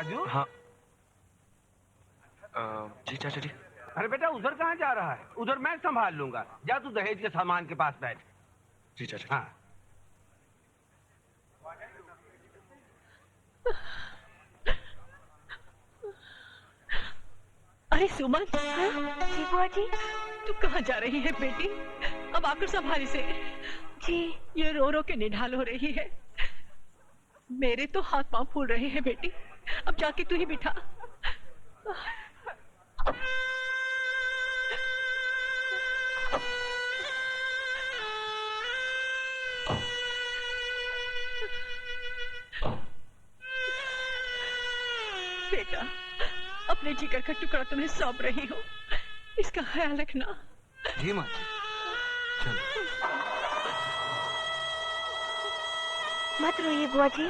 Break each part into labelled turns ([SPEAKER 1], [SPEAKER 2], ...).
[SPEAKER 1] राजू।
[SPEAKER 2] हाँ जी चाचा जी।
[SPEAKER 1] अरे बेटा उधर कहाँ जा रहा है? उधर मैं संभाल लूंगा। जा तू दहेज के सामान के पास बैठ।
[SPEAKER 2] जी चाचा।
[SPEAKER 1] हाँ।
[SPEAKER 3] अरे सुमन।
[SPEAKER 4] जी बुआ जी।
[SPEAKER 3] तू कहाँ जा रही है बेटी? अब आकर संभाल इसे।
[SPEAKER 4] जी।
[SPEAKER 3] ये रो रो के निढाल हो रही है। मेरे तो हाथ पांव फूल रहे हैं बेटी। अब जाके तू ही बिठा। बेटा अपने जिगर का टुकड़ा तुम्हें सौंप रही हो, इसका ख्याल रखना।
[SPEAKER 2] जी माँ जी। चलो।
[SPEAKER 4] मत रोइए बुआ जी।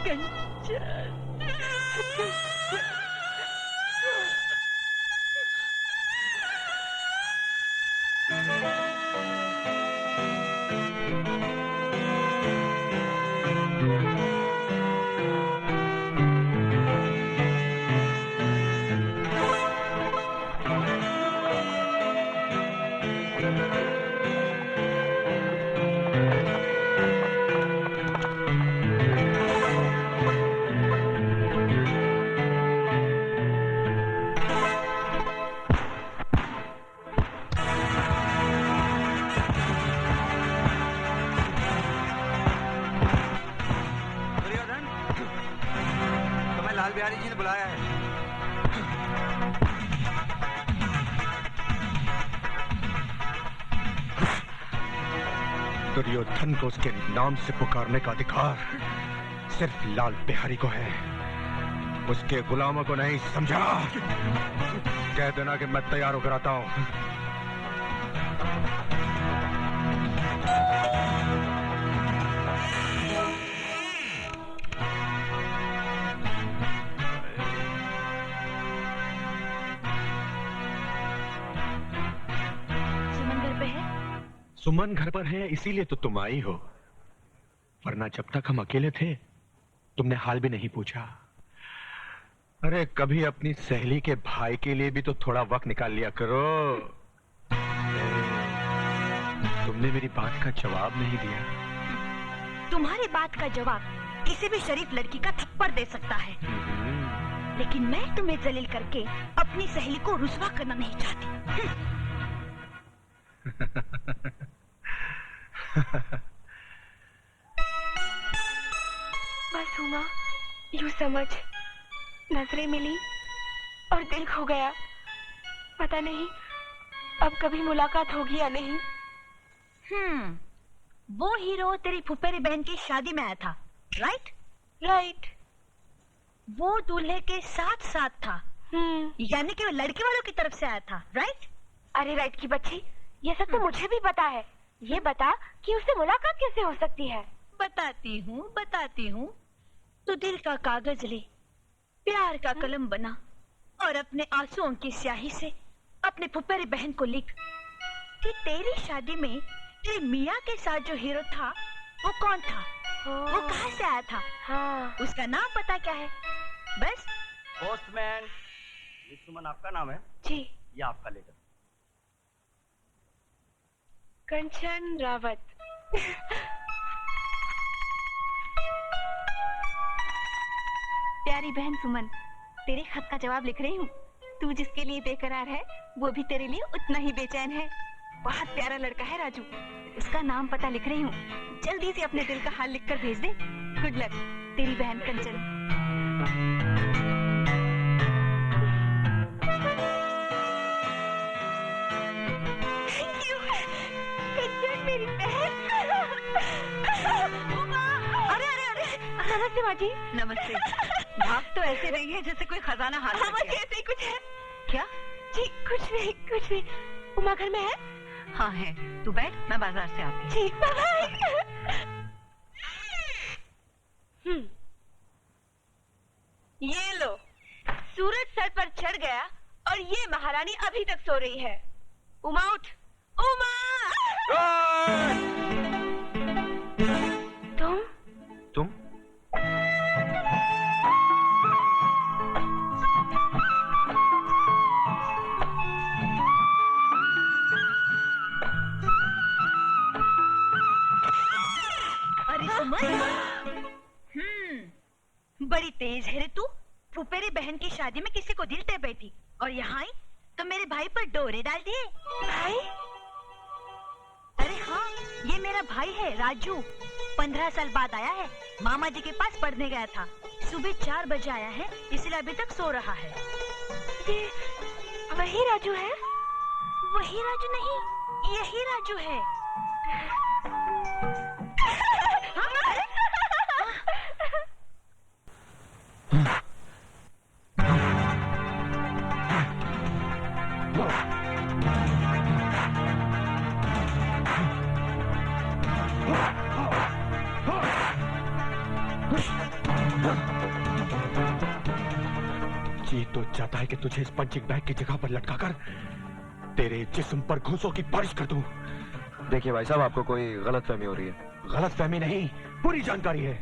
[SPEAKER 3] कंचन।
[SPEAKER 2] लाल बिहारी जी ने बुलाया है।
[SPEAKER 5] दुर्योधन को उसके नाम से पुकारने का अधिकार सिर्फ लाल बिहारी को है, उसके गुलामों को नहीं, समझा? कह देना कि मैं तैयार होकर आता हूं। सुमन घर पर है, इसीलिए तो तुम आई हो, वरना जब तक हम अकेले थे तुमने हाल भी नहीं पूछा। अरे कभी अपनी सहेली के भाई के लिए भी तो थोड़ा वक्त निकाल लिया करो। तुमने मेरी बात का जवाब नहीं दिया।
[SPEAKER 4] तुम्हारी बात का जवाब किसी भी शरीफ लड़की का थप्पड़ दे सकता है, लेकिन मैं तुम्हें जलील करके अपनी सहेली को रुसवा करना नहीं चाहती। बस उमा, यूं समझ, नजरें मिली और दिल खो गया। पता नहीं अब कभी मुलाकात होगी या नहीं। वो हीरो तेरी फुफेरी बहन की शादी में आया था, राइट? राइट। वो दूल्हे के साथ साथ था, यानी कि वो लड़के वालों की तरफ से आया था, राइट? अरे राइट की बच्ची, ये सब तो मुझे भी पता है। ये बता कि उससे मुलाकात कैसे हो सकती है? बताती हूँ। तो दिल का कागज ले, प्यार का कलम बना और अपने आंसुओं की स्याही से अपने फुफेरी बहन को लिख कि तेरी शादी में तेरे मियाँ के साथ जो हीरो था वो कौन था, वो कहाँ से आया था, उसका नाम पता क्या है? बस।
[SPEAKER 6] पोस्टमैन, ये सुमन आपका नाम है?
[SPEAKER 4] जी।
[SPEAKER 6] ये आपका लेटर।
[SPEAKER 4] कंचन रावत। प्यारी बहन सुमन, तेरे खत का जवाब लिख रही हूँ। तू जिसके लिए बेकरार है वो भी तेरे लिए उतना ही बेचैन है। बहुत प्यारा लड़का है राजू, उसका नाम पता लिख रही हूँ। जल्दी से अपने दिल का हाल लिखकर भेज दे। गुड लक, तेरी बहन कंचन। कंचन मेरी बहन। नमस्ते माँ जी। नमस्ते। भाग तो ऐसे रही है जैसे कोई खजाना हाथ में है। ऐसे ही कुछ है क्या? जी कुछ नहीं। उमा घर में है? हाँ है, तू बैठ, मैं बाजार से आती हूँ। ठीक, बाय। ये लो, सूरज सर पर चढ़ गया और ये महारानी अभी तक सो रही है। उमा उठ, उमा!
[SPEAKER 5] तुम?
[SPEAKER 4] तेज है रे तू। फुफेरी बहन की शादी में किसी को दिल दे बैठी और यहाँ आई तो मेरे भाई पर डोरे डाल दिए। भाई? अरे हाँ, ये मेरा भाई है राजू। 15 साल बाद आया है, मामा जी के पास पढ़ने गया था। सुबह 4 बजे आया है, इसलिए अभी तक सो रहा है। ये वही राजू है? वही राजू नहीं, यही राजू है।
[SPEAKER 5] जी तो चाहता है कि तुझे इस पंचिंग बैग की जगह पर लटकाकर तेरे जिस्म पर घूंसों की बारिश कर दूं।
[SPEAKER 2] देखिए भाई साहब, आपको कोई गलतफहमी हो रही है।
[SPEAKER 5] गलतफहमी नहीं, पूरी जानकारी है।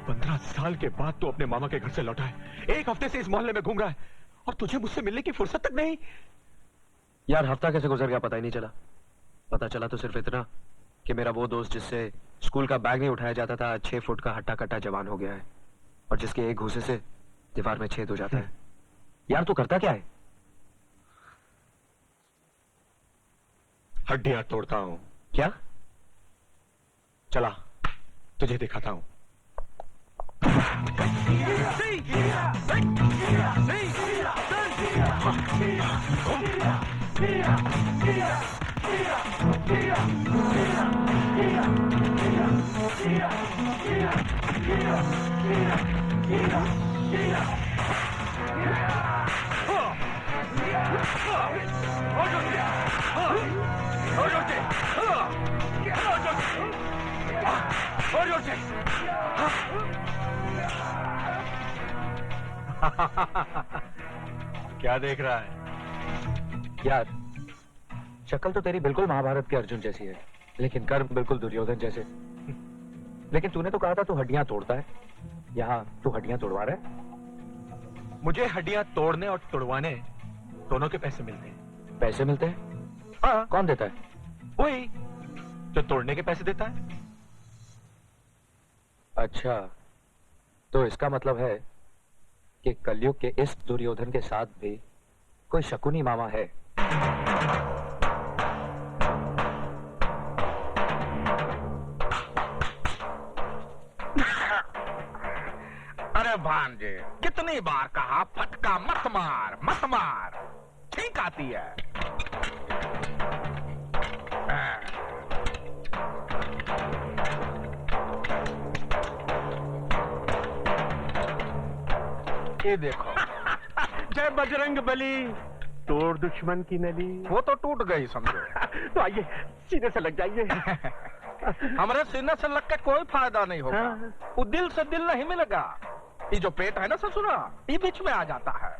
[SPEAKER 5] 15 साल के बाद तू अपने मामा के घर से लौटा है, 1 हफ्ते से इस मोहल्ले में घूम रहा है और तुझे मुझसे मिलने की फुर्सत तक नहीं।
[SPEAKER 2] यार हफ्ता कैसे गुजर गया पता ही नहीं चला। पता चला तो सिर्फ इतना कि मेरा वो दोस्त जिससे स्कूल का बैग नहीं उठाया जाता था, 6 फुट का हट्टा कट्टा जवान हो गया है और जिसके एक घूसे से दीवार में छेद हो जाता है। यार तू करता क्या है?
[SPEAKER 5] हड्डियां तोड़ता हूं।
[SPEAKER 2] क्या?
[SPEAKER 5] चला तुझे दिखाता हूं। क्या देख रहा है?
[SPEAKER 2] यार शक्ल तो तेरी बिल्कुल महाभारत के अर्जुन जैसी है, लेकिन कर्म बिल्कुल दुर्योधन जैसे। लेकिन तूने तो कहा था तू हड्डियां तोड़ता है, यहाँ तू हड्डियां तोड़वा रहा है?
[SPEAKER 5] मुझे हड्डियां तोड़ने और तुड़वाने दोनों के पैसे मिलते हैं।
[SPEAKER 2] पैसे मिलते हैं?
[SPEAKER 5] हाँ।
[SPEAKER 2] कौन देता है?
[SPEAKER 5] वही जो तोड़ने के पैसे देता है।
[SPEAKER 2] अच्छा, तो इसका मतलब है कि कलयुग के इस दुर्योधन के साथ भी कोई शकुनी मामा है।
[SPEAKER 7] अरे भांजे, कितनी बार कहा फटका मत मार मत मार, ठीक आती है। ये देखो।
[SPEAKER 5] जय बजरंग बली, तोड़ दुश्मन की नली।
[SPEAKER 7] वो तो टूट गई समझो।
[SPEAKER 5] तो आइए सीने से लग जाइए।
[SPEAKER 7] हमारे सीने से लग के कोई फायदा नहीं होगा।
[SPEAKER 5] हाँ।
[SPEAKER 7] वो दिल से दिल नहीं मिलेगा। ये जो पेट है ना ससुरा, ये बीच में आ जाता है।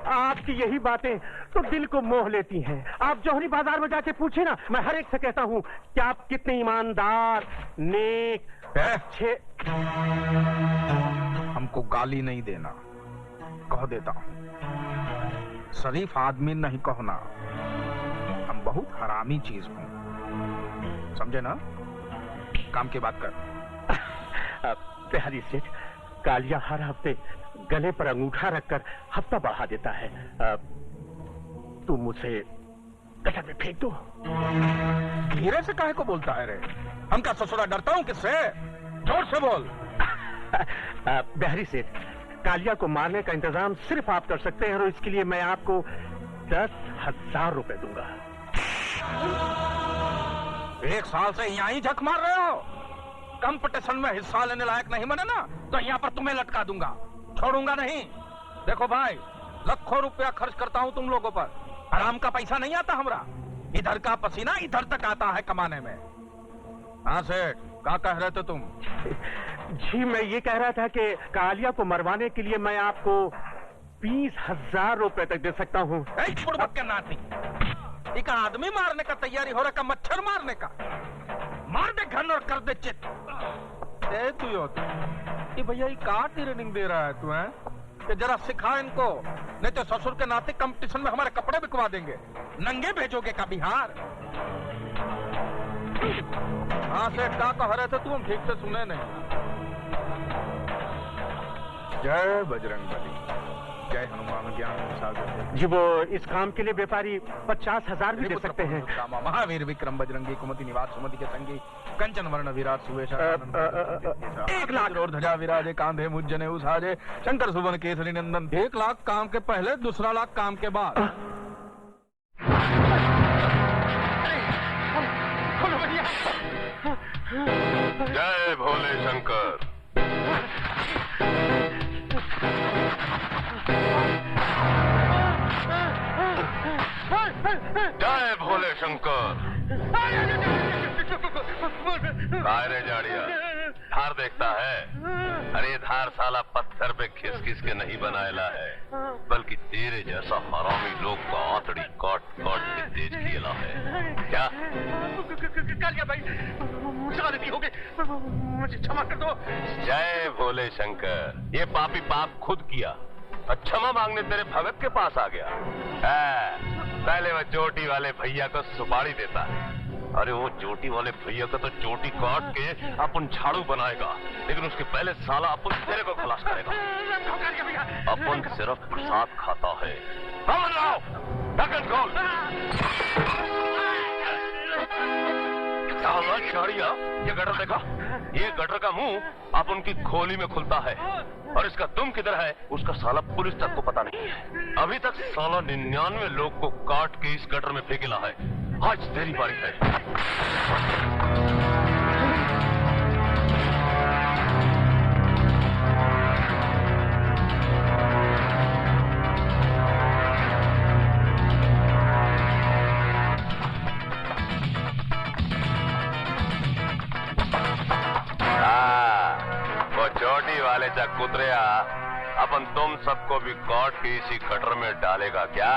[SPEAKER 8] आपकी यही बातें तो दिल को मोह लेती हैं। आप जौहरी बाजार में जाके पूछे ना, मैं हर एक से कहता हूँ कि आप कितने ईमानदार, नेक, अच्छे।
[SPEAKER 7] हमको गाली नहीं देना, कह देता हूँ। शरीफ आदमी नहीं कहना, हम बहुत हरामी चीज हूँ, समझे ना? काम की बात कर।
[SPEAKER 8] बिहारी सेठ, कालिया हर हफ्ते गले पर अंगूठा रखकर हफ्ता बढ़ा देता है। तुम मुझे गटर में फेंक दो।
[SPEAKER 7] धीरे से काहे को बोलता है रे? हम क्या ससुरा डरता हूँ किससे? जोर से बोल।
[SPEAKER 8] बिहारी सेठ, कालिया को मारने का इंतजाम सिर्फ आप कर सकते हैं और इसके लिए मैं आपको 10,000 रुपए दूंगा।
[SPEAKER 7] 1 साल से यहाँ ही झक मार रहे हो। कंपटीशन में हिस्सा लेने लायक नहीं बने ना, तो यहाँ पर तुम्हें लटका दूंगा, छोड़ूंगा नहीं। देखो भाई, लाखों रुपया खर्च करता हूँ तुम लोगों पर, आराम का पैसा नहीं आता हमरा। इधर का पसीना इधर तक आता है कमाने में। हाँ सेठ, क्या कह रहे थे तुम?
[SPEAKER 8] जी मैं ये कह रहा था कि कालिया को मरवाने के लिए मैं आपको 20,000 रुपए तक दे सकता हूँ।
[SPEAKER 7] बुड़बक के नाती, एक आदमी मारने का तैयारी हो रहा का मच्छर मारने का? मार दे घन और कर दे चित। दे तू ये भैया ये का ट्रेनिंग दे रहा है तू? है कि जरा सिखा इनको, नहीं तो ससुर के नाते कंपटीशन में हमारे कपड़े बिकवा देंगे। नंगे भेजोगे का बिहार? हाँ सेठ, क्या कह रहे थे तू? हम ठीक से सुने नहीं। जय बजरंगबली, जय हनुमान ज्ञान सागर।
[SPEAKER 8] जी वो इस काम के लिए व्यापारी 50,000 भी दे सकते हैं।
[SPEAKER 7] रामा महावीर विक्रम बजरंगी कुमति निवास सुमति के संगी कंचन वर्ण विराट सुवेश
[SPEAKER 8] 1
[SPEAKER 7] और ध्वजा विराजे कांधे मुज्जने उसाजे शंकर सुवन केसरी नंदन। 1 लाख काम के पहले, दूसरा लाख काम के बाद।
[SPEAKER 9] जय भोले शंकर। जय भोले शंकर। रे जाड़िया धार देखता है? अरे धार साला पत्थर पे खिस खिस के नहीं बनाएला है, बल्कि तेरे जैसा हरामी लोग का आंतड़ी काट काट के तेज खेला है। क्या
[SPEAKER 8] कालिया भाई मुझसे गलती हो गई, मुझे क्षमा कर दो।
[SPEAKER 9] जय भोले शंकर। ये पापी पाप खुद किया, क्षमा मांगने तेरे भगत के पास आ गया। पहले वह चोटी वाले भैया को सुपारी देता है। अरे वो चोटी वाले भैया का तो चोटी काट के अपन झाड़ू बनाएगा, लेकिन उसके पहले साला अपन तेरे को खलास करेगा। अपन सिर्फ प्रसाद खाता है। ढक्कन खोल। झाड़िया, ये गटर देखा? ये गटर का मुंह अपन की खोली में खुलता है, और इसका दुम किधर है उसका साला पुलिस तक को पता नहीं है। अभी तक साला 99 लोग को काट के इस गटर में फेंकेला है। आज तेरी बारी है। वो चोटी वाले चकुतरिया अपन तुम सबको भी काट के इसी गटर में डालेगा क्या?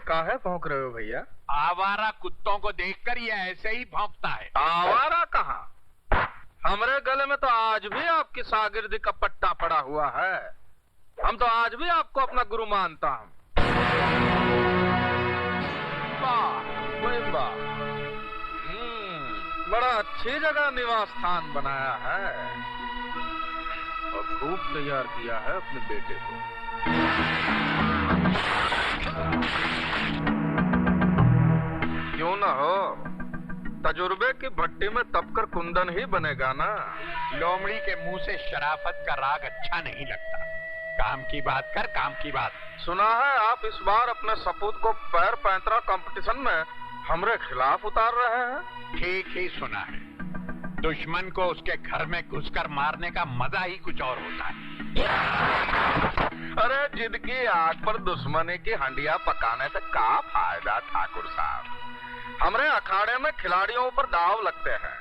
[SPEAKER 7] काहे भौंक रहे हो भैया?
[SPEAKER 10] आवारा कुत्तों को देखकर ये ऐसे ही भौंकता है।
[SPEAKER 7] आवारा कहाँ? हमरे गले में तो आज भी आपकी शागिर्दी का पट्टा पड़ा हुआ है। हम तो आज भी आपको अपना गुरु मानता हूँ। बड़ा अच्छी जगह निवास स्थान बनाया है और खूब तैयार किया है अपने बेटे को। क्यों ना हो, तजुर्बे की भट्टी में तपकर कुंदन ही बनेगा ना।
[SPEAKER 10] लोमड़ी के मुंह से शराफत का राग अच्छा नहीं लगता। काम की बात कर, काम की बात।
[SPEAKER 7] सुना है आप इस बार अपने सपूत को पैर पैंतरा कंपटीशन में हमरे खिलाफ उतार रहे हैं।
[SPEAKER 10] ठीक ही सुना है। दुश्मन को उसके घर में घुसकर मारने का मजा ही कुछ और होता है।
[SPEAKER 7] अरे जिनकी आग पर दुश्मनी की हंडिया पकाने से क्या फायदा ठाकुर साहब। हमरे अखाड़े में खिलाड़ियों पर दाव लगते हैं।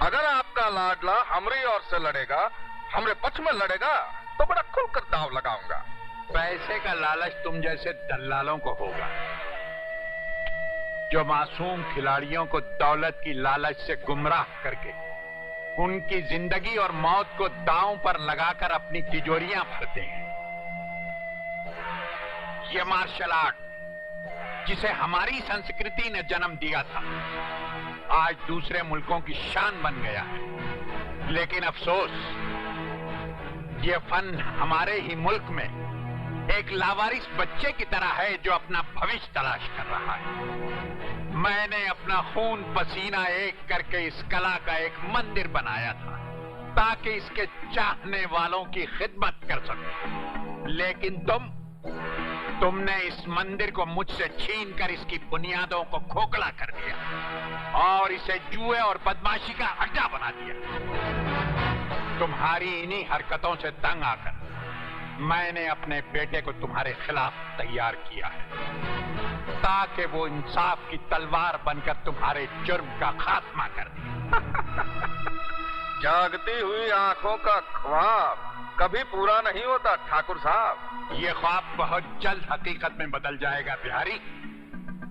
[SPEAKER 7] अगर आपका लाडला हमरी ओर से लड़ेगा, हमरे पक्ष में लड़ेगा, तो बड़ा खुलकर दाव लगाऊंगा।
[SPEAKER 10] पैसे का लालच तुम जैसे दलालों को होगा, जो मासूम खिलाड़ियों को दौलत की लालच से गुमराह करके उनकी जिंदगी और मौत को दांव पर लगाकर अपनी तिजोरियां भरते हैं। ये मार्शल आर्ट जिसे हमारी संस्कृति ने जन्म दिया था, आज दूसरे मुल्कों की शान बन गया है। लेकिन अफसोस, ये फन हमारे ही मुल्क में एक लावारिस बच्चे की तरह है जो अपना भविष्य तलाश कर रहा है। मैंने अपना खून पसीना एक करके इस कला का एक मंदिर बनाया था ताकि इसके चाहने वालों की खिदमत कर सकूं। लेकिन तुमने इस मंदिर को मुझसे छीनकर इसकी बुनियादों को खोखला कर दिया और इसे जुए और बदमाशी का अड्डा बना दिया। तुम्हारी इन्हीं हरकतों से तंग आकर मैंने अपने बेटे को तुम्हारे खिलाफ तैयार किया है ताकि वो इंसाफ की तलवार बनकर तुम्हारे जुर्म का खात्मा कर दे।
[SPEAKER 9] जागती हुई आंखों का ख्वाब कभी पूरा नहीं होता ठाकुर साहब।
[SPEAKER 10] ये ख्वाब बहुत जल्द हकीकत में बदल जाएगा बिहारी।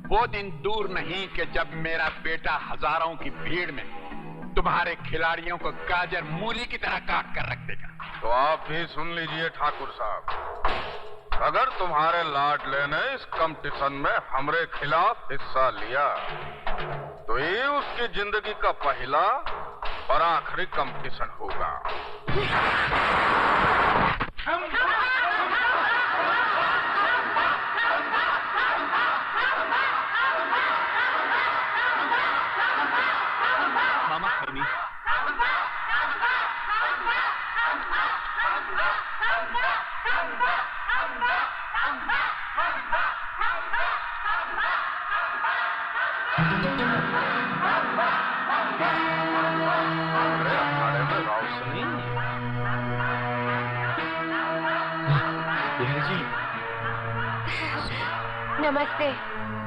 [SPEAKER 10] वो दिन दूर नहीं कि जब मेरा बेटा हजारों की भीड़ में तुम्हारे खिलाड़ियों को गाजर मूली की तरह काट कर रख देगा।
[SPEAKER 9] तो आप भी सुन लीजिए ठाकुर साहब, अगर तुम्हारे लाडले ने इस कंपटीशन में हमारे खिलाफ हिस्सा लिया तो ये उसकी जिंदगी का पहला और आखिरी कंपटीशन होगा।
[SPEAKER 2] मामा खैनी।
[SPEAKER 9] अरे अखाड़े में रोशनी।
[SPEAKER 11] नमस्ते।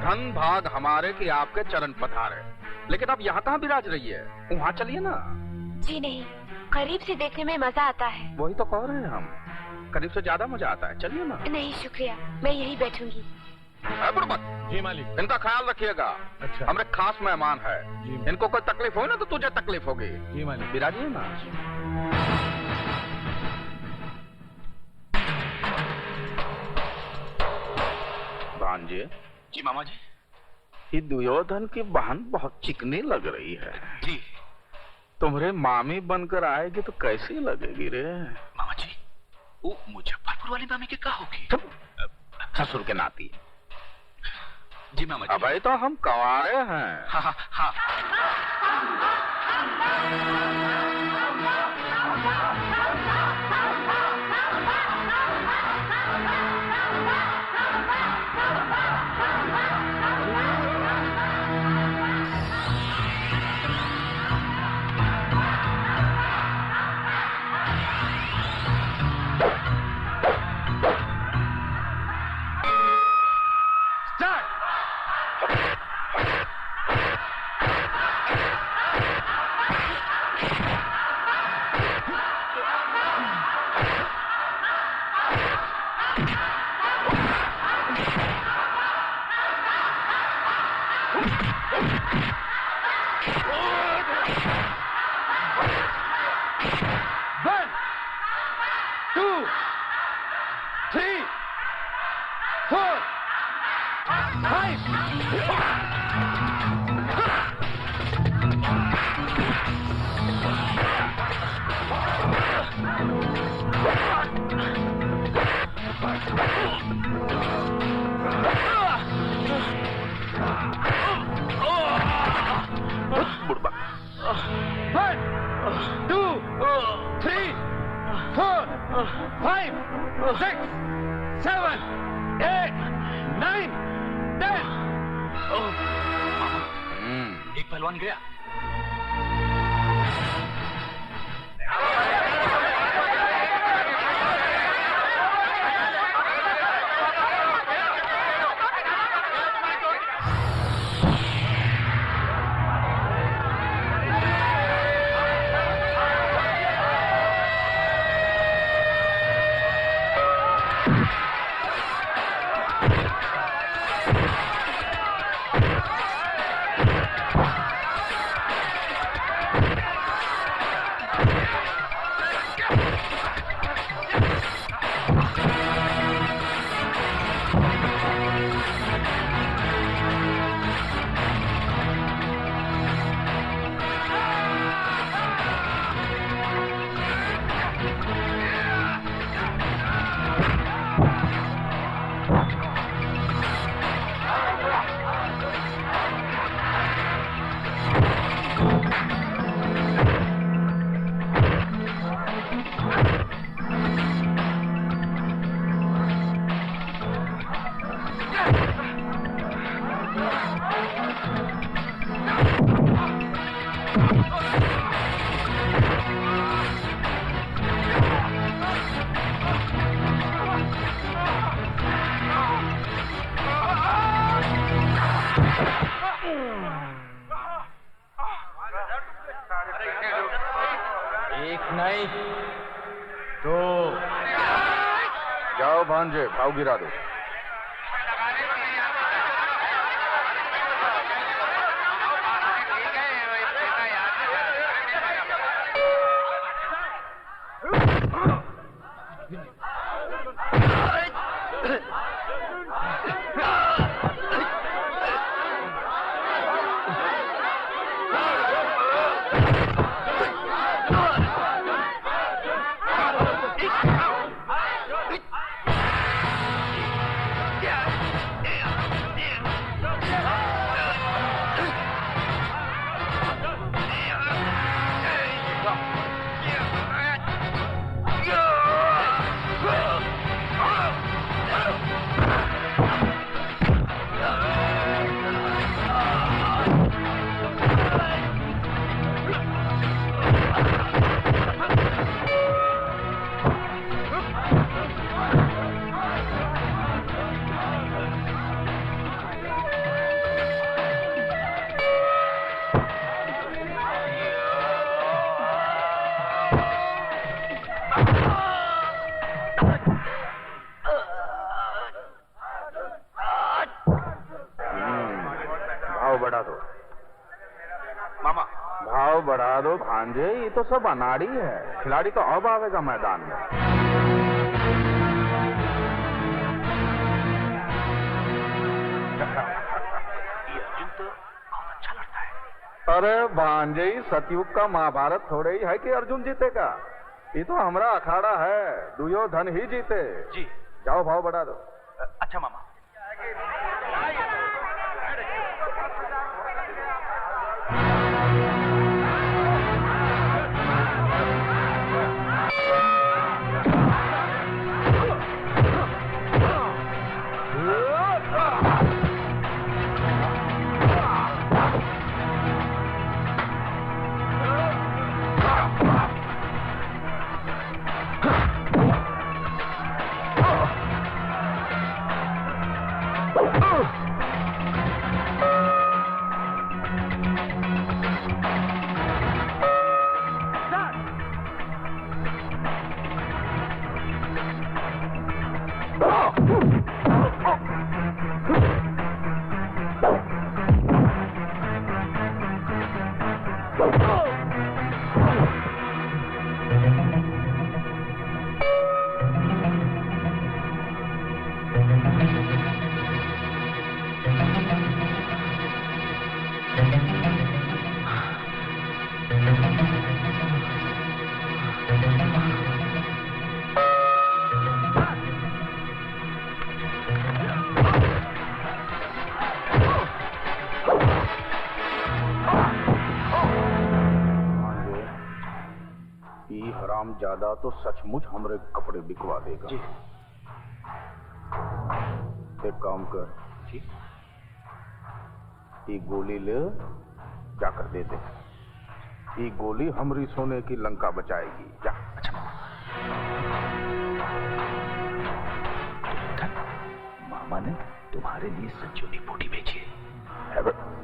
[SPEAKER 7] धन भाग हमारे कि आपके चरण पधारे। लेकिन आप यहाँ कहाँ विराज रही है? वहाँ चलिए ना।
[SPEAKER 11] जी नहीं, करीब से देखने में मजा आता है।
[SPEAKER 7] वही तो कह रहे हैं हम, करीब से ज्यादा मजा आता है। चलिए ना।
[SPEAKER 11] नहीं शुक्रिया, मैं यहीं बैठूंगी।
[SPEAKER 9] बुड़बक,
[SPEAKER 7] जी मालिक।
[SPEAKER 9] इनका ख्याल रखिएगा।
[SPEAKER 7] अच्छा।
[SPEAKER 9] हमारे खास मेहमान है।
[SPEAKER 7] जी।
[SPEAKER 9] इनको कोई तकलीफ हो ना तो तुझे तकलीफ होगी।
[SPEAKER 7] जी मालिक। विराजिए ना।
[SPEAKER 9] भांजे।
[SPEAKER 10] जी मामा जी।
[SPEAKER 9] ये दुर्योधन की बहन बहुत चिकनी लग रही है।
[SPEAKER 10] जी
[SPEAKER 9] तुम्हारे मामी बनकर आएगी तो कैसी लगेगी रे?
[SPEAKER 10] मामा जी, वो मुजफ्फरपुर वाली मामी के क्या होगी?
[SPEAKER 9] ससुर के नाती।
[SPEAKER 10] जी मामा जी।
[SPEAKER 9] अबे तो हम कवारे हैं।
[SPEAKER 10] हाँ हाँ हाँ। एक पहलवान गया। तो जाओ भांजे, भाव गिरा दो। भांजे, ये तो सब अनाड़ी है। खिलाड़ी तो अब आवेगा मैदान में।
[SPEAKER 8] ये अर्जुन तो बहुत अच्छा लड़ता है।
[SPEAKER 10] अरे भांजे, सतयुग का महाभारत थोड़े ही है कि अर्जुन जीतेगा। ये तो हमारा अखाड़ा है, दुर्योधन ही जीते।
[SPEAKER 8] जी
[SPEAKER 10] जाओ, भाव बढ़ा दो।
[SPEAKER 8] अच्छा मामा।
[SPEAKER 10] ज्यादा तो सचमुच हमरे कपड़े बिकवा देगा।
[SPEAKER 8] जी।
[SPEAKER 10] एक काम कर,
[SPEAKER 8] जी,
[SPEAKER 10] ये गोली ले जाकर दे दे। ये गोली हमरी सोने की लंका बचाएगी। जा।
[SPEAKER 8] अच्छा मामा ने तुम्हारे लिए संजीवनी बूटी भेजी है।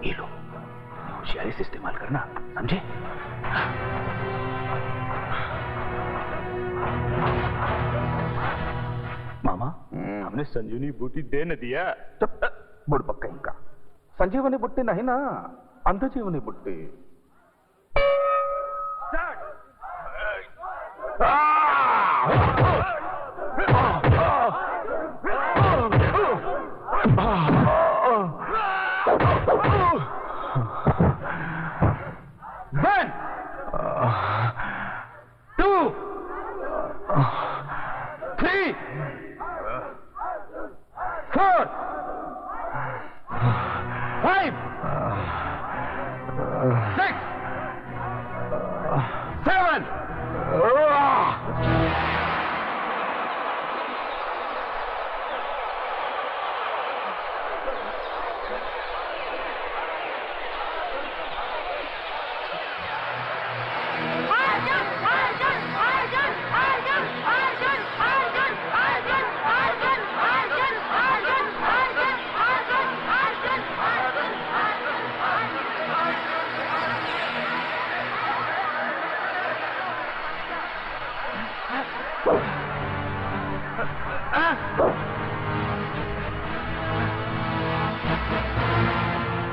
[SPEAKER 8] ये लो, होशियारी से इस्तेमाल करना, समझे? मामा, हमने संजीवनी बूटी दे न दिया।
[SPEAKER 10] बुड़बक कहीं का। संजीवनी बुट्टी नहीं ना, अंधजीवनी बुट्टी। One, 2, 3, 4, 5, 6, 7,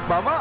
[SPEAKER 7] मामा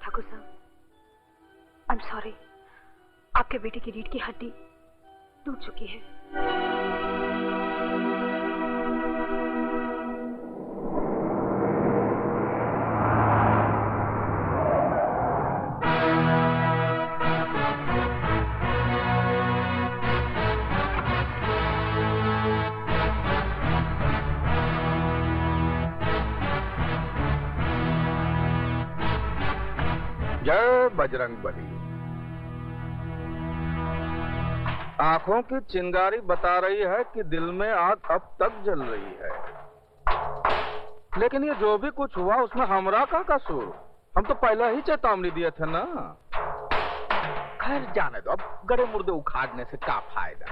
[SPEAKER 11] ठाकुर साहब, आई एम सॉरी, आपके बेटे की रीढ़ की हड्डी टूट चुकी है।
[SPEAKER 7] जय बजरंगबली। आंखों की चिंगारी बता रही है कि दिल में आग अब तक जल रही है, लेकिन ये जो भी कुछ हुआ उसमें हमरा का कसूर? हम तो पहले ही चेतावनी दिए थे ना। खैर जाने दो, अब गड़े मुर्दे उखाड़ने से क्या फायदा।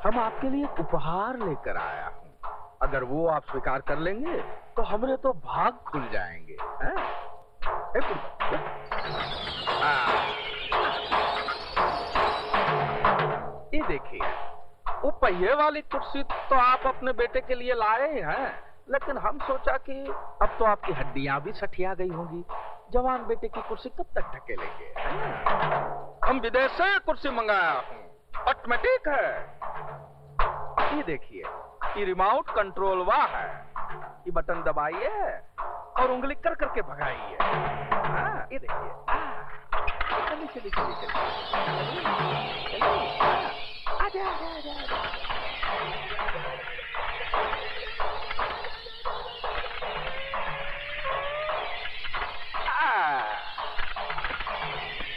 [SPEAKER 7] हम आपके लिए एक उपहार लेकर आया हूँ, अगर वो आप स्वीकार कर लेंगे तो हमरे तो भाग खुल जाएंगे। ये देखिए, वो पहिए वाली कुर्सी तो आप अपने बेटे के लिए लाए हैं, लेकिन हम सोचा कि अब तो आपकी हड्डियां भी सठिया गई होंगी, जवान बेटे की कुर्सी कब तक ढकेलेंगे। हम विदेश से कुर्सी मंगाया हूँ, ऑटोमेटिक है। ये देखिए, ये रिमोट कंट्रोल वाह है, ये बटन दबाइए और उंगली कर करके भगाइए। ये देखिए, चलिए चलिए चलिए चलिए, आजा आजा आजा आजा।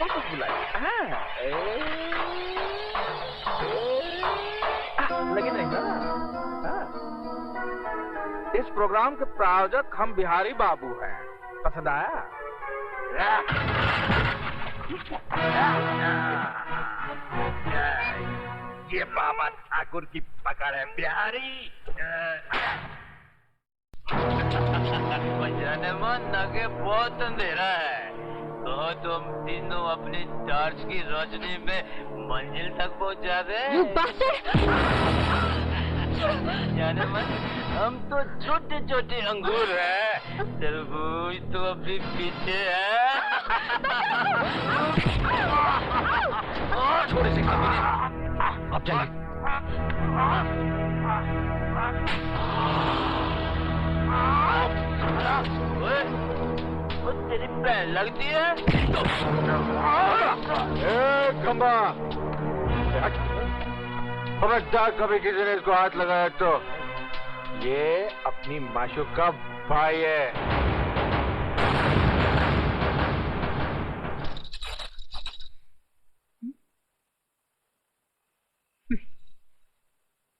[SPEAKER 7] वापस बुलाइए। लगे नहीं ना? इस प्रोग्राम के प्रायोजक हम बिहारी बाबू हैं, पसंद आया?
[SPEAKER 10] ये बाबा ठाकुर की पकड़ है बिहारी।
[SPEAKER 12] मन आगे बहुत अंधेरा है, तो तुम तीनों अपनी टॉर्च की रोशनी में मंजिल तक पहुंचा दे। जाने मन, हम तो छोटे छोटे अंगूर हैं, तरबूज तो अभी पीछे है।
[SPEAKER 2] छोटे से अब चलिए।
[SPEAKER 12] वो तेरी पैर लगती है।
[SPEAKER 7] खंबा, खबरदार कभी किसी ने इसको हाथ लगाया तो। ये अपनी माशूक का भाई है।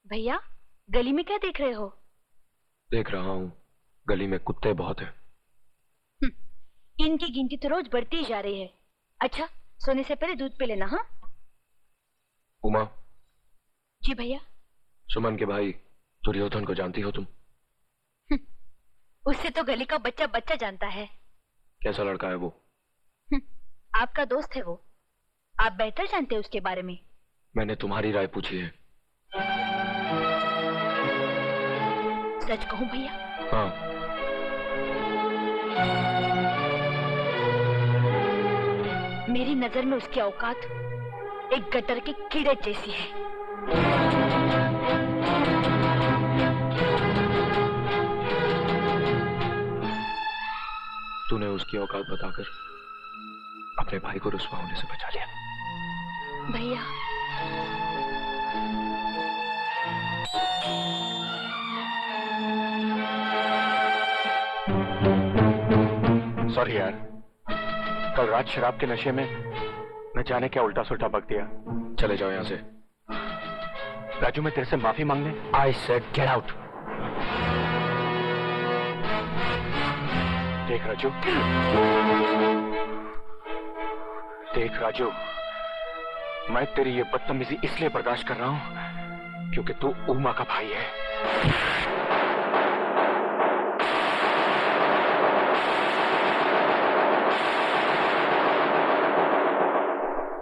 [SPEAKER 11] भैया, गली में क्या देख रहे हो?
[SPEAKER 2] देख रहा हूँ, गली में कुत्ते बहुत हैं।
[SPEAKER 4] इनकी गिनती तो रोज बढ़ती ही जा रही है। अच्छा, सोने से पहले दूध पी लेना। हाँ
[SPEAKER 2] उमा।
[SPEAKER 4] जी भैया।
[SPEAKER 2] सुमन के भाई दुर्योधन को जानती हो तुम?
[SPEAKER 4] उससे तो गली का बच्चा बच्चा जानता है।
[SPEAKER 2] कैसा लड़का है वो?
[SPEAKER 4] आपका दोस्त है वो, आप बेहतर जानते हैं उसके बारे में।
[SPEAKER 2] मैंने तुम्हारी राय पूछी है।
[SPEAKER 4] सच कहूं भैया?
[SPEAKER 2] हाँ।
[SPEAKER 4] मेरी नजर में उसकी औकात एक गटर के कीड़े जैसी है।
[SPEAKER 2] तूने उसकी औकात बताकर अपने भाई को रुस्वा होने से बचा लिया।
[SPEAKER 11] भैया,
[SPEAKER 5] सॉरी यार, कल रात शराब के नशे में न जाने क्या उल्टा सुल्टा बक दिया।
[SPEAKER 2] चले जाओ यहाँ से।
[SPEAKER 5] राजू, मैं तेरे से माफी मांगने।
[SPEAKER 2] I said get out.
[SPEAKER 5] देख राजू, देख राजू, मैं तेरी ये बदतमीजी इसलिए बर्दाश्त कर रहा हूं क्योंकि तू उमा का भाई है।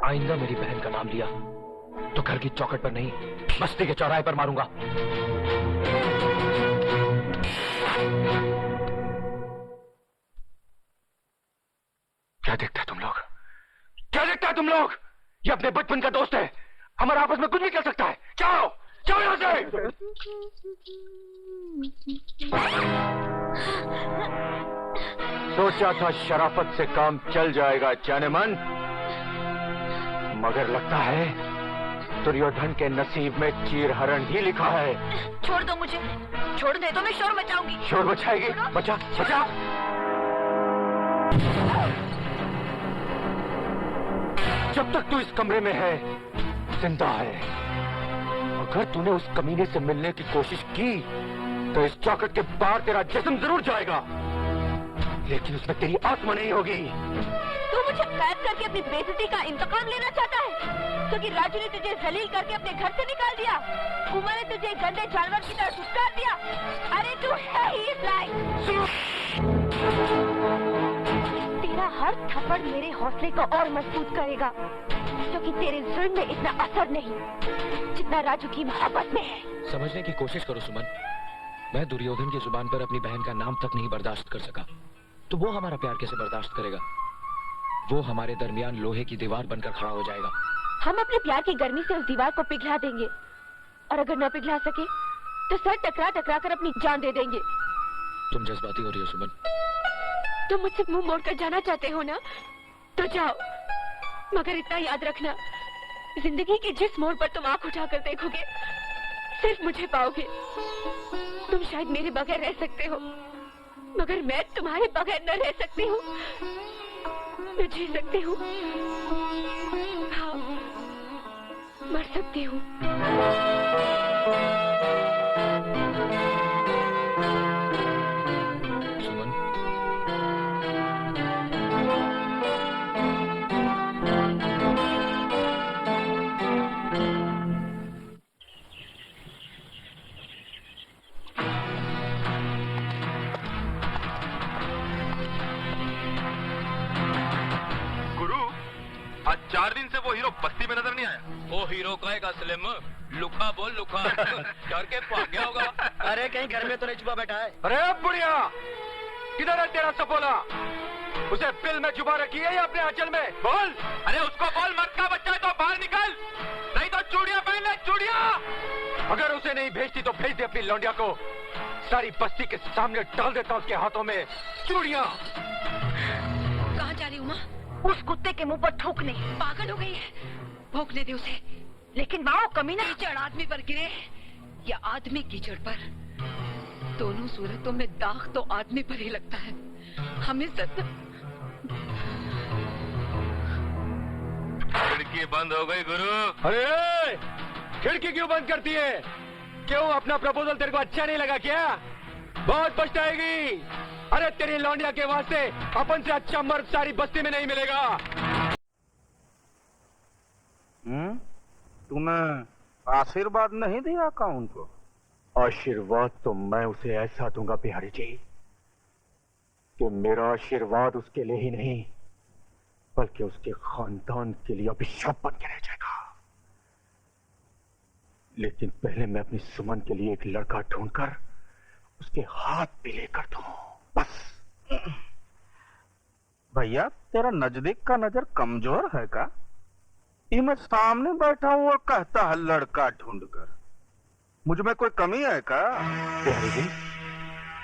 [SPEAKER 2] आइंदा मेरी बहन का नाम लिया तो घर की चौखट पर नहीं, बस्ती के चौराहे पर मारूंगा।
[SPEAKER 5] क्या देखता है तुम लोग? क्या देखता है तुम लोग? ये अपने बचपन का दोस्त है, हमारे आपस में कुछ भी कर सकता है। जाओ जाओ यहाँ से। सोचा था शराफत से काम चल जाएगा जाने मन, मगर लगता है दुर्योधन के नसीब में चीरहरण ही लिखा है।
[SPEAKER 4] छोड़ दो मुझे, छोड़ दे तो मैं शोर मचाऊंगी।
[SPEAKER 5] शोर मचाएगी? बचा बचा। जब तक तू इस कमरे में है जिंदा है। अगर तूने उस कमीने से मिलने की कोशिश की तो इस चौखट के बाहर तेरा जिस्म जरूर जाएगा, लेकिन उसमें तेरी आत्मा नहीं होगी।
[SPEAKER 11] तू मुझे कैद करके अपनी बेइज्जती का इंतकाम लेना चाहता है, क्योंकि राजू ने तुझे जलील करके अपने घर से निकाल दिया, उमा ने तुझे गंदे जानवर की तरह दुष्कार दिया। अरे तू है ही इस लायक। तेरा हर थप्पड़ मेरे हौसले को और मजबूत करेगा, क्योंकि तेरे जुल्म में इतना असर नहीं जितना राजू की मोहब्बत में है।
[SPEAKER 2] समझने की कोशिश करो सुमन, मैं दुर्योधन की जुबान पर अपनी बहन का नाम तक नहीं बर्दाश्त कर सका, तो वो हमारा प्यार कैसे बर्दाश्त करेगा? वो हमारे दरमियान लोहे की दीवार बनकर खड़ा हो जाएगा।
[SPEAKER 11] हम अपने प्यार की गर्मी से उस दीवार को पिघला देंगे, और अगर न पिघला सके तो सर टकरा टकरा कर अपनी जान दे देंगे।
[SPEAKER 2] तुम जज्बाती हो रही हो सुमन।
[SPEAKER 11] तुम मुझसे मुंह मोड़कर जाना चाहते हो ना, तो जाओ, मगर इतना याद रखना, जिंदगी के जिस मोड़ पर तुम आंख उठाकर देखोगे सिर्फ मुझे पाओगे। तुम शायद मेरे बगैर रह सकते हो, मगर मैं तुम्हारे बगैर न रह सकती हूँ। मैं जी सकती हूँ, हाँ, मर सकती हूँ।
[SPEAKER 2] सुमन,
[SPEAKER 9] आज 4 दिन से वो हीरो बस्ती में नजर नहीं आया।
[SPEAKER 12] वो हीरो कहेगा स्लिम, लुका बोल लुका। डर के भाग गया होगा।
[SPEAKER 6] अरे कहीं घर में तो नहीं छुपा बैठा है।
[SPEAKER 5] अरे बुढ़िया, किधर है तेरा सपोला? उसे बिल में छुपा रखी है या अपने आंचल में? बोल।
[SPEAKER 9] अरे उसको बोल, मर्द का बच्चा है तो बाहर निकल, नहीं तो चूड़ियां पहन ले, चूड़ियां।
[SPEAKER 5] अगर उसे नहीं भेजती तो भेज दे अपनी लौंडिया को, सारी बस्ती के सामने डाल देता उसके हाथों में चूड़ियां।
[SPEAKER 3] कहाँ जा रही उमा?
[SPEAKER 4] उस कुत्ते के मुंह पर थूकने।
[SPEAKER 3] पागल हो गई है, भोंकने दे उसे।
[SPEAKER 4] लेकिन माओ कमीना,
[SPEAKER 3] कीचड़ आदमी पर गिरे या आदमी कीचड़ पर, दोनों सूरतों में दाग तो आदमी पर ही लगता है। हम इज्जत।
[SPEAKER 9] खिड़की बंद हो गई गुरु।
[SPEAKER 5] अरे खिड़की क्यों बंद करती है? क्यों, अपना प्रपोजल तेरे को अच्छा नहीं लगा क्या? बहुत पछताएगी। अरे तेरी लौंडिया के वास्ते अपन से अच्छा मर्द सारी बस्ती में नहीं मिलेगा।
[SPEAKER 6] तुम्हें आशीर्वाद नहीं दिया काउंट को?
[SPEAKER 5] आशीर्वाद तो मैं उसे ऐसा दूंगा बिहारी जी कि मेरा आशीर्वाद उसके लिए ही नहीं बल्कि उसके खानदान के लिए अभिशाप बन के रह जाएगा। लेकिन पहले मैं अपनी सुमन के लिए एक लड़का ढूंढकर उसके हाथ भी लेकर दूं, बस।
[SPEAKER 6] भैया तेरा नजदीक का नजर कमजोर है का?
[SPEAKER 13] ये मैं सामने बैठा हूँ और कहता है लड़का ढूंढकर। मुझ में कोई कमी है क्या?
[SPEAKER 5] बिहारी जी,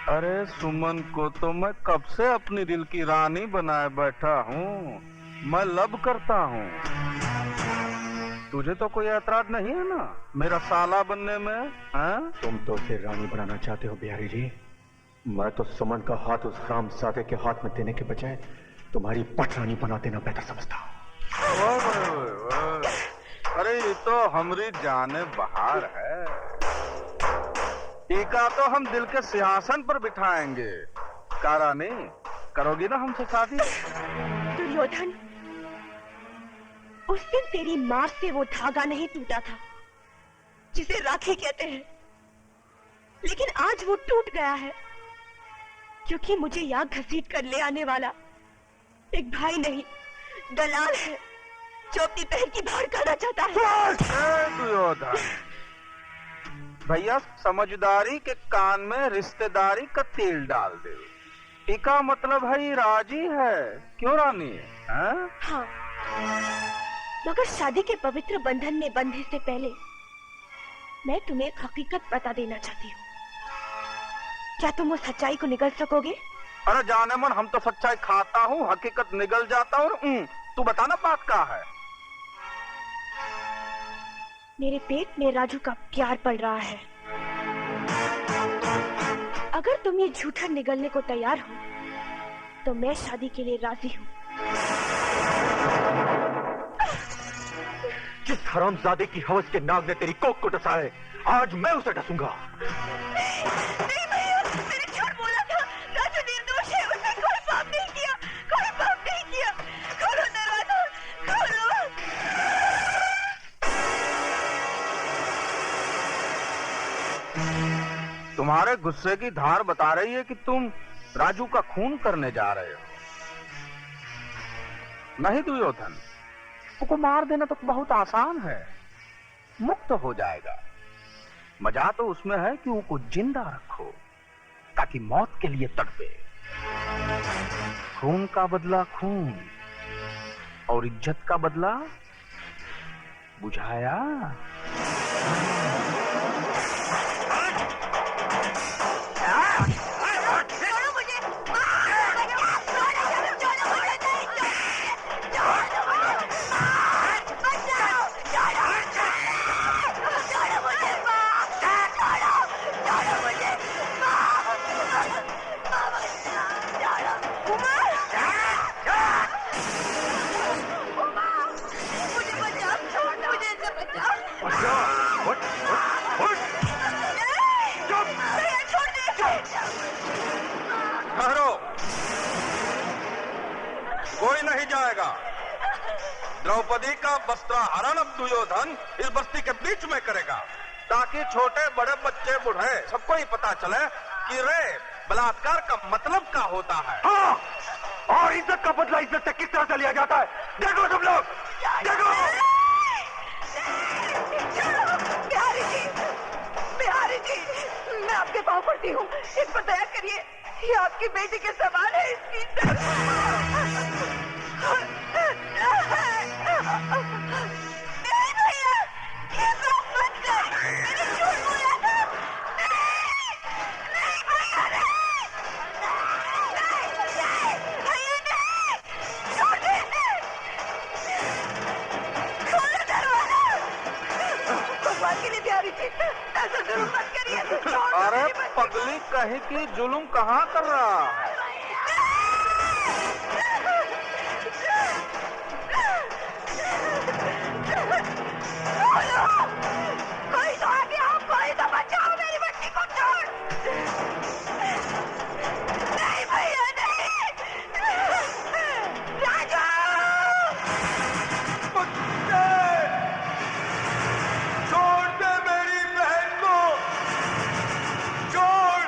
[SPEAKER 13] अरे सुमन को तो मैं कब से अपनी दिल की रानी बनाए बैठा हूँ। मैं लब करता हूँ। तुझे तो कोई ऐतराज नहीं है ना मेरा साला बनने में? हाँ?
[SPEAKER 5] तुम तो उसे रानी बनाना चाहते हो बिहारी जी। मैं तो सुमन का हाथ उस रामजादे के हाथ में देने के बजाय तुम्हारी पटरानी बना देना बेहतर समझता हूँ।
[SPEAKER 13] अरे ये तो हमारी जाने बहार है। टीका तो हम दिल के सिंहासन पर बिठाएंगे। का रानी, करोगी ना हमसे शादी?
[SPEAKER 11] दुर्योधन, उस दिन तेरी मार से वो धागा नहीं टूटा था जिसे राखी कहते हैं, लेकिन आज वो टूट गया है क्योंकि मुझे यहाँ घसीट कर ले आने वाला एक भाई नहीं, दलाल है जो अपनी बहन की भाड़ करना चाहता है।
[SPEAKER 13] दुर्योधन, भैया समझदारी के कान में रिश्तेदारी का तेल डाल दे। टीका मतलब है राजी है, क्यों रानी?
[SPEAKER 11] हाँ, मगर शादी के पवित्र बंधन में बंधने से पहले मैं तुम्हें एक हकीकत बता देना चाहती हूँ। क्या तुम उस सच्चाई को निगल सकोगे?
[SPEAKER 13] अरे जाने मन, हम तो सच्चाई खाता हूँ, हकीकत निगल जाता हूँ। तू बताना बात क्या है?
[SPEAKER 11] मेरे पेट में राजू का प्यार पड़ रहा है। अगर तुम ये झूठा निगलने को तैयार हो तो मैं शादी के लिए राजी हूँ।
[SPEAKER 5] जिस हरामजादे की हवस के नाग ने तेरी कोख को डसा है, आज मैं उसे डसूंगा।
[SPEAKER 11] नहीं भैया, मैंने झूठ बोला था। राजू निर्दोष है, उसने कोई पाप नहीं किया, कोई पाप नहीं किया। खोलो दरवाजा, खोलो।
[SPEAKER 13] तुम्हारे गुस्से की धार बता रही है कि तुम राजू का खून करने जा रहे हो। नहीं दुर्योधन, उसको मार देना तो बहुत आसान है, मुक्त हो जाएगा। मजा तो उसमें है कि उसको जिंदा रखो ताकि मौत के लिए तड़पे। खून का बदला खून और इज्जत का बदला बुझाया। कोई नहीं जाएगा। द्रौपदी का वस्त्राहरण अब दुर्योधन इस बस्ती के बीच में करेगा ताकि छोटे बड़े बच्चे बूढ़े सबको ही पता चले कि रे बलात्कार का मतलब क्या होता है।
[SPEAKER 5] हाँ, और इज्जत का बदला इज्जत से किस तरह से लिया जाता है देखो तुम लोग, देखो।
[SPEAKER 11] बिहारी जी, मैं आपके पाँव पड़ती हूँ, इस पर दया करिए। ये आपकी बेटी के सवाल है, इसकी नहीं भैया, ये बात मत कर, मैंने झूठ बोला था। नहीं भैया, नहीं भैया, नहीं, छोड़ दे, खोलो दरवाजा। भगवान के लिए बिहारी जी, ऐसा जुल्म मत करिए।
[SPEAKER 13] अरे पगली कहीं की जुल्म कहाँ कर रहा है?
[SPEAKER 11] कोई तो आगे आओ, कोई तो बचाओ मेरी बच्ची को। छोड़। नहीं भैया, नहीं। राजू,
[SPEAKER 13] छोड़ दे मेरी बहन को, छोड़।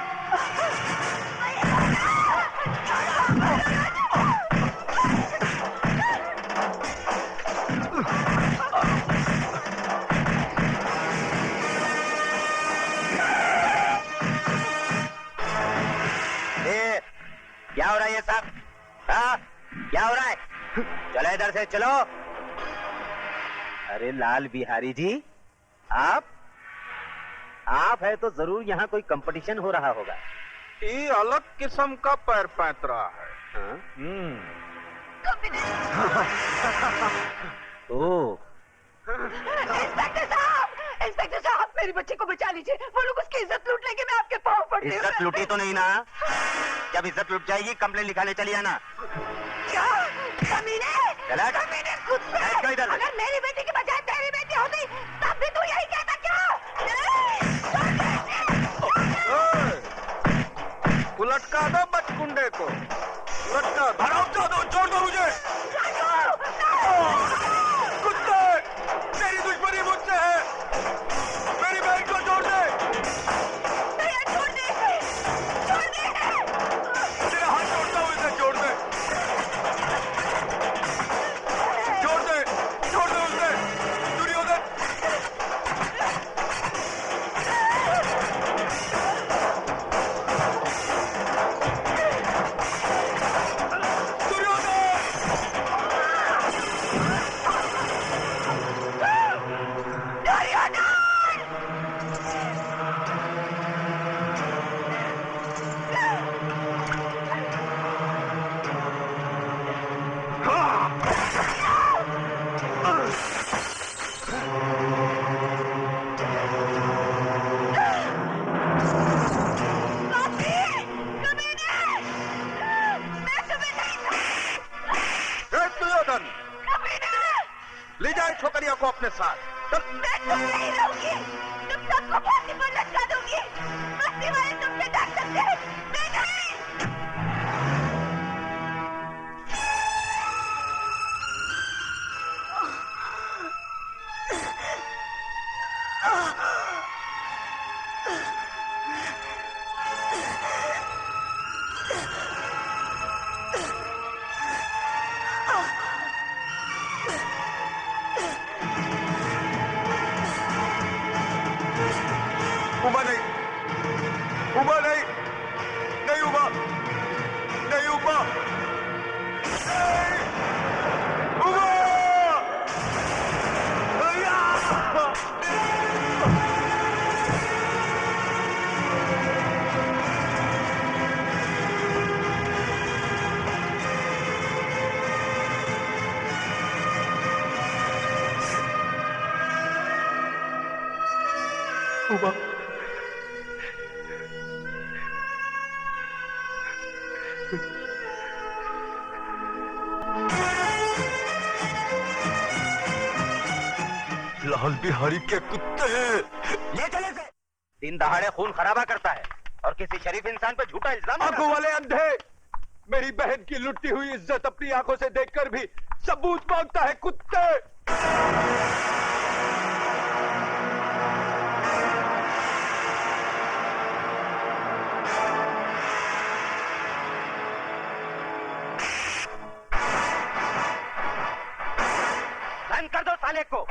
[SPEAKER 12] क्या हो रहा है ये सब? हाँ, क्या हो रहा है? चलो इधर से, चलो।
[SPEAKER 14] अरे लाल बिहारी जी, आप है तो जरूर यहाँ कोई कंपटीशन हो रहा होगा।
[SPEAKER 13] ये अलग किस्म का पैर पैतरा है।
[SPEAKER 14] हाँ?
[SPEAKER 15] इंस्पेक्टर साहब, मेरी बच्ची को बचा लीजिए। वो लोग उसकी इज्जत लूट लेंगे। मैं आपके पाँव पड़ती हूँ।
[SPEAKER 14] इज्जत लूटी तो नहीं ना? जब इज्जत लूट जाएगी कंप्लेन लिखाने चली आना।
[SPEAKER 15] क्या? कमीने! कमीने कुत्ते!
[SPEAKER 14] इधर।
[SPEAKER 15] अगर मेरी बेटी की बजाय तेरी बेटी होती तब भी तू यही कहता क्या?
[SPEAKER 13] उलटका दो बचकुंडे को, उलटका दो, छोड़ दो मुझे। कुत्ते, तेरी दुश्मनी मुझसे है, मेरी बहन को छोड़ दे। तेरा हाथ छोड़ता हूँ, इसे छोड़ दे, छोड़ दे उसे, दुर्योधन। ले जाए छोकरिया को अपने साथ।
[SPEAKER 15] मैं तुम नहीं रहूंगी, तुम सबको फांसी पर लटका दूंगी। बस्ती वाले तुमसे डर सकते हैं, मैं नहीं।
[SPEAKER 13] उबा नहीं, उबा नहीं, नहीं उबा, नहीं उबा, उबा! उबा, लाल बिहारी के कुत्ते
[SPEAKER 14] ले चले से। दिन दहाड़े खून खराबा करता है और किसी शरीफ इंसान पर झूठा इल्जाम।
[SPEAKER 13] आंखों वाले अंधे, मेरी बहन की लुटी हुई इज्जत अपनी आंखों से देखकर भी सबूत मांगता है कुत्ते।
[SPEAKER 14] बंद कर दो साले को।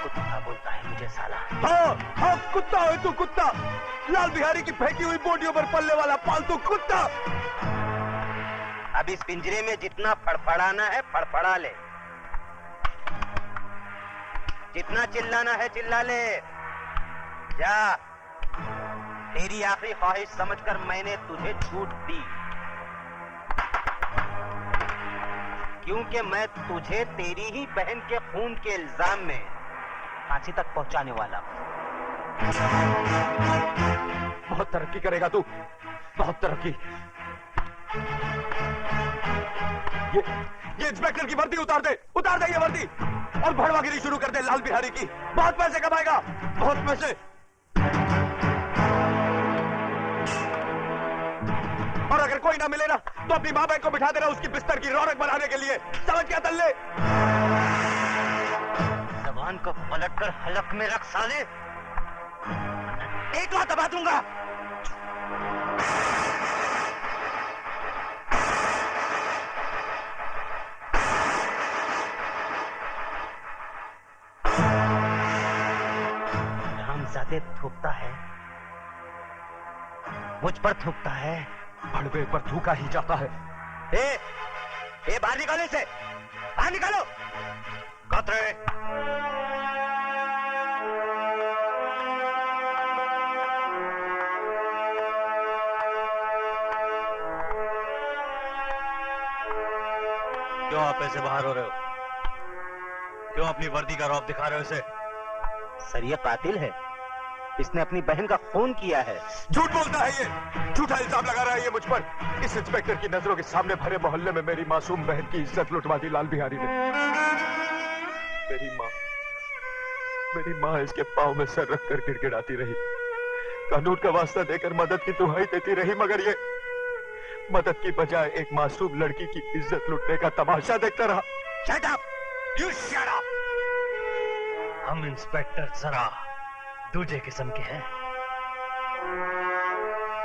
[SPEAKER 14] कुत्ता बोलता है मुझे साला।
[SPEAKER 13] हाँ, कुत्ता है तू, कुत्ता। लाल बिहारी की फेंकी हुई बोटियों पर पलने वाला पालतू कुत्ता।
[SPEAKER 14] अब इस पिंजरे में जितना फड़फड़ाना है फड़फड़ा ले, जितना चिल्लाना है चिल्ला ले। जा, तेरी आखिरी ख्वाहिश समझकर मैंने तुझे छूट दी, क्योंकि मैं तुझे तेरी ही बहन के खून के इल्जाम में फांसी तक पहुंचाने वाला हूं।
[SPEAKER 13] बहुत तरक्की करेगा तू, बहुत तरक्की। ये इंस्पेक्टर की वर्दी उतार दे, उतार दे ये वर्दी, और भड़वागिरी शुरू कर दे लाल बिहारी की। बहुत पैसे कमाएगा, बहुत पैसे। और अगर कोई ना मिले ना तो अपनी माँ बहन को बिठा देना उसकी बिस्तर की रौनक बढ़ाने के लिए। समझ क्या तल्ले?
[SPEAKER 14] जबान को पलटकर हलक में रख साले, एक लात दबा दूंगा। रामजादे थूकता है, मुझ पर थूकता है,
[SPEAKER 5] भड़वे पर थूका ही जाता है।
[SPEAKER 14] ए बाहर निकालो इसे, बाहर निकालो। कतरे क्यों आप ऐसे बाहर हो रहे हो? क्यों अपनी वर्दी का रौब दिखा रहे हो इसे? सर ये कातिल है, इसने अपनी बहन का खून किया है।
[SPEAKER 5] झूठ बोलता है ये, झूठा इल्जाम लगा रहा है ये मुझ पर। इस इंस्पेक्टर की नजरों के सामने भरे मोहल्ले में मेरी मासूम बहन की इज्जत लुटवा दी लाल बिहारी ने। मेरी माँ इसके पाँव में सर रखकर गिड़गिड़ाती रही, कानून का वास्ता देकर मदद की दुहाई देती रही, मगर ये मदद की बजाय एक मासूम लड़की की इज्जत लुटने का तमाशा देखता रहा।
[SPEAKER 14] Shut up! You shut up! हम इंस्पेक्टर जरा दूजे किस्म के हैं,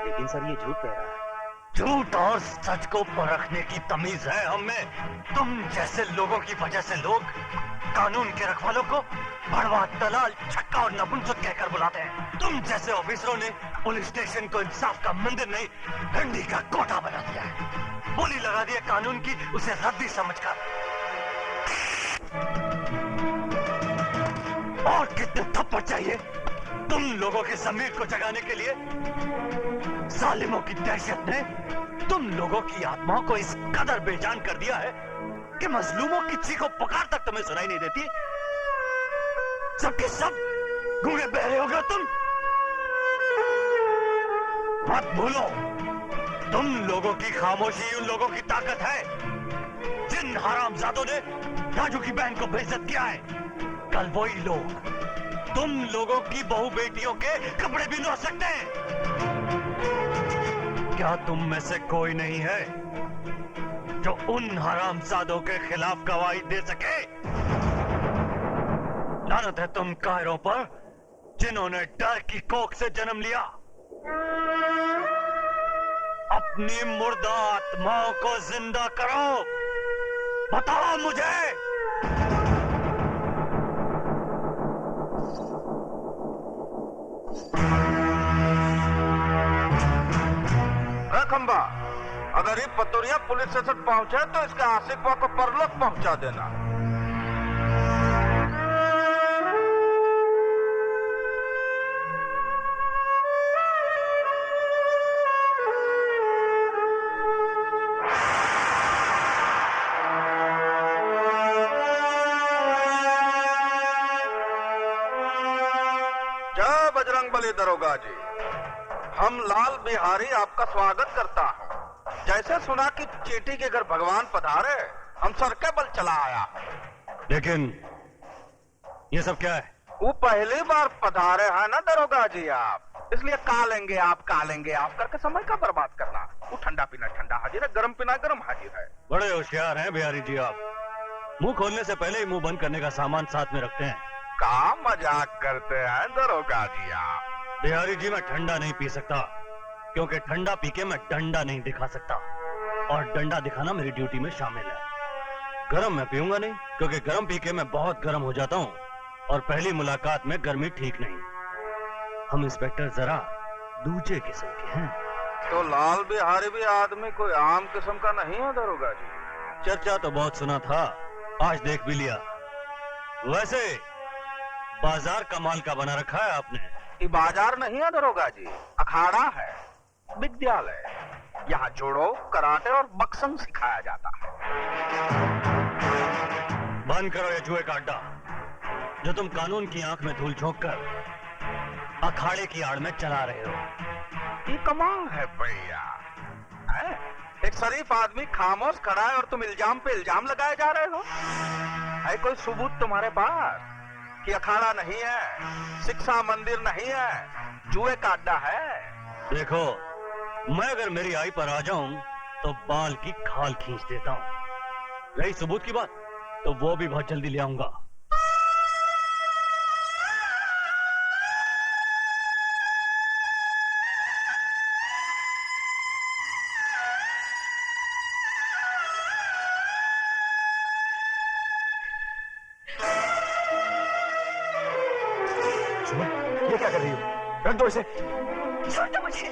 [SPEAKER 14] लेकिन सर ये झूठ कह रहा है। झूठ और सच को परखने की तमीज है हम में। तुम जैसे लोगों की वजह से लोग कानून के रखवालों को भड़वा, दलाल, छक्का और नपुंसक कहकर बुलाते हैं। तुम जैसे ऑफिसरों ने पुलिस स्टेशन को इंसाफ का मंदिर नहीं, डंडी का कोटा बना दिया है। बोली लगा दी है कानून की, उसे रद्दी समझकर। और कितने थप्पड़ चाहिए तुम लोगों के ज़मीर को जगाने के लिए? जालिमों की दहशत ने तुम लोगों की आत्माओं को इस कदर बेजान कर दिया है कि मजलूमों की चीखों पुकार तक तुम्हें सुनाई नहीं देती। सबके सब गूंगे बहरे हो गए तुम। मत भूलो, तुम लोगों की खामोशी उन लोगों की ताकत है जिन हरामजादों ने राजू की बहन को बेइज्जत किया है। कल वही लोग तुम लोगों की बहू बेटियों के कपड़े भी धो सकते हैं। क्या तुम में से कोई नहीं है जो उन हरामजादों के खिलाफ गवाही दे सके? लानत है तुम कायरों पर जिन्होंने डर की कोख से जन्म लिया। अपनी मुर्दा आत्माओं को जिंदा करो। बताओ मुझे,
[SPEAKER 13] खंबा, अगर ये पतोरिया पुलिस स्टेशन पहुंचे तो इसके आशिक को परलोक पहुंचा देना। जय बजरंगबली दरोगा जी, हम लाल बिहारी आपका स्वागत करता हूँ। जैसे सुना कि चेटी के घर भगवान पधारे, हम सर के बल चला आया।
[SPEAKER 14] लेकिन ये सब क्या है?
[SPEAKER 13] वो पहली बार पधारे हैं ना दरोगा जी आप, इसलिए कालेंगे आप करके समय का बर्बाद करना। वो ठंडा पीना ठंडा हाजिर है, गरम पीना गरम हाजिर है।
[SPEAKER 14] बड़े होशियार हैं बिहारी जी आप। मुंह खोलने से पहले ही मुंह बंद करने का सामान साथ में रखते हैं।
[SPEAKER 13] का मजाक करते हैं दरोगा जी आप?
[SPEAKER 14] बिहारी जी मैं ठंडा नहीं पी सकता, क्योंकि ठंडा पी के मैं डंडा नहीं दिखा सकता, और डंडा दिखाना मेरी ड्यूटी में शामिल है। गरम मैं पीऊंगा नहीं, क्योंकि गरम पी के मैं बहुत गरम हो जाता हूँ, और पहली मुलाकात में गर्मी ठीक नहीं। हम इंस्पेक्टर जरा दूजे किस्म के हैं।
[SPEAKER 13] तो लाल बिहारी भी आदमी कोई आम किस्म का नहीं है दरोगा जी?
[SPEAKER 14] चर्चा तो बहुत सुना था, आज देख भी लिया। वैसे बाजार कमाल का बना रखा है आपने।
[SPEAKER 13] ये बाजार नहीं है दरोगा जी, अखाड़ा है, विद्यालय। यहाँ जोड़ो, कराटे और बक्संग सिखाया जाता है।
[SPEAKER 14] बंद करो ये जुए का अड्डा, जो तुम कानून की आंख में धूल झोंक कर अखाड़े की आड़ में चला रहे हो।
[SPEAKER 13] ये कमाल है भैया, एक शरीफ आदमी खामोश खड़ा है और तुम इल्जाम पे इल्जाम लगाए जा रहे हो। है कोई सबूत तुम्हारे पास कि अखाड़ा नहीं है, शिक्षा मंदिर नहीं है, जुए का अड्डा है?
[SPEAKER 14] देखो, मैं अगर मेरी आई पर आ जाऊं तो बाल की खाल खींच देता हूं। रही सबूत की बात, तो वो भी बहुत जल्दी ले आऊंगा।
[SPEAKER 5] ये क्या कर रही हो? रख दो इसे।
[SPEAKER 4] छोड़ दो मुझे।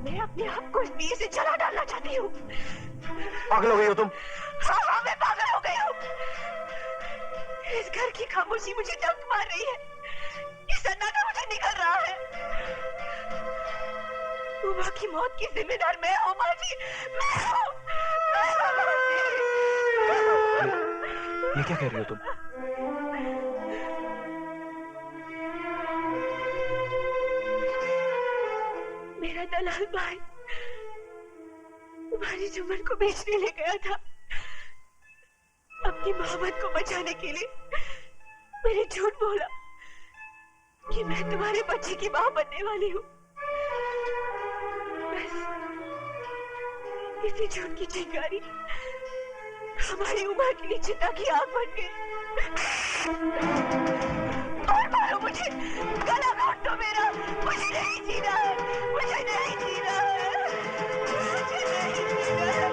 [SPEAKER 15] मैं अपने आप को इस दिए से जला डालना चाहती हूँ।
[SPEAKER 2] पागल हो गई हो तुम?
[SPEAKER 15] हाँ, मैं पागल हो गई हूँ। इस घर की खामोशी मुझे दर्द मार रही है। ये सन्नाटा मुझे निकल रहा है। उमा की मौत की जिम्मेदार मैं हूँ माँ जी, मैं हूँ।
[SPEAKER 2] ये क्या कह रही हो तुम?
[SPEAKER 15] मेरा दलाल भाई तुम्हारी जुम्मन को बेचने ले गया था। अपनी मोहब्बत को बचाने के लिए मैंने झूठ बोला कि मैं तुम्हारे बच्चे की मां बनने वाली हूँ। बस इसी झूठ की चिंगारी हमारी उम्र के लिए चिता की आग बन गई। और मारो मुझे, गला काट दो मेरा। मुझे नहीं जीना है, मुझे नहीं जीना है, मुझे नहीं जीना है।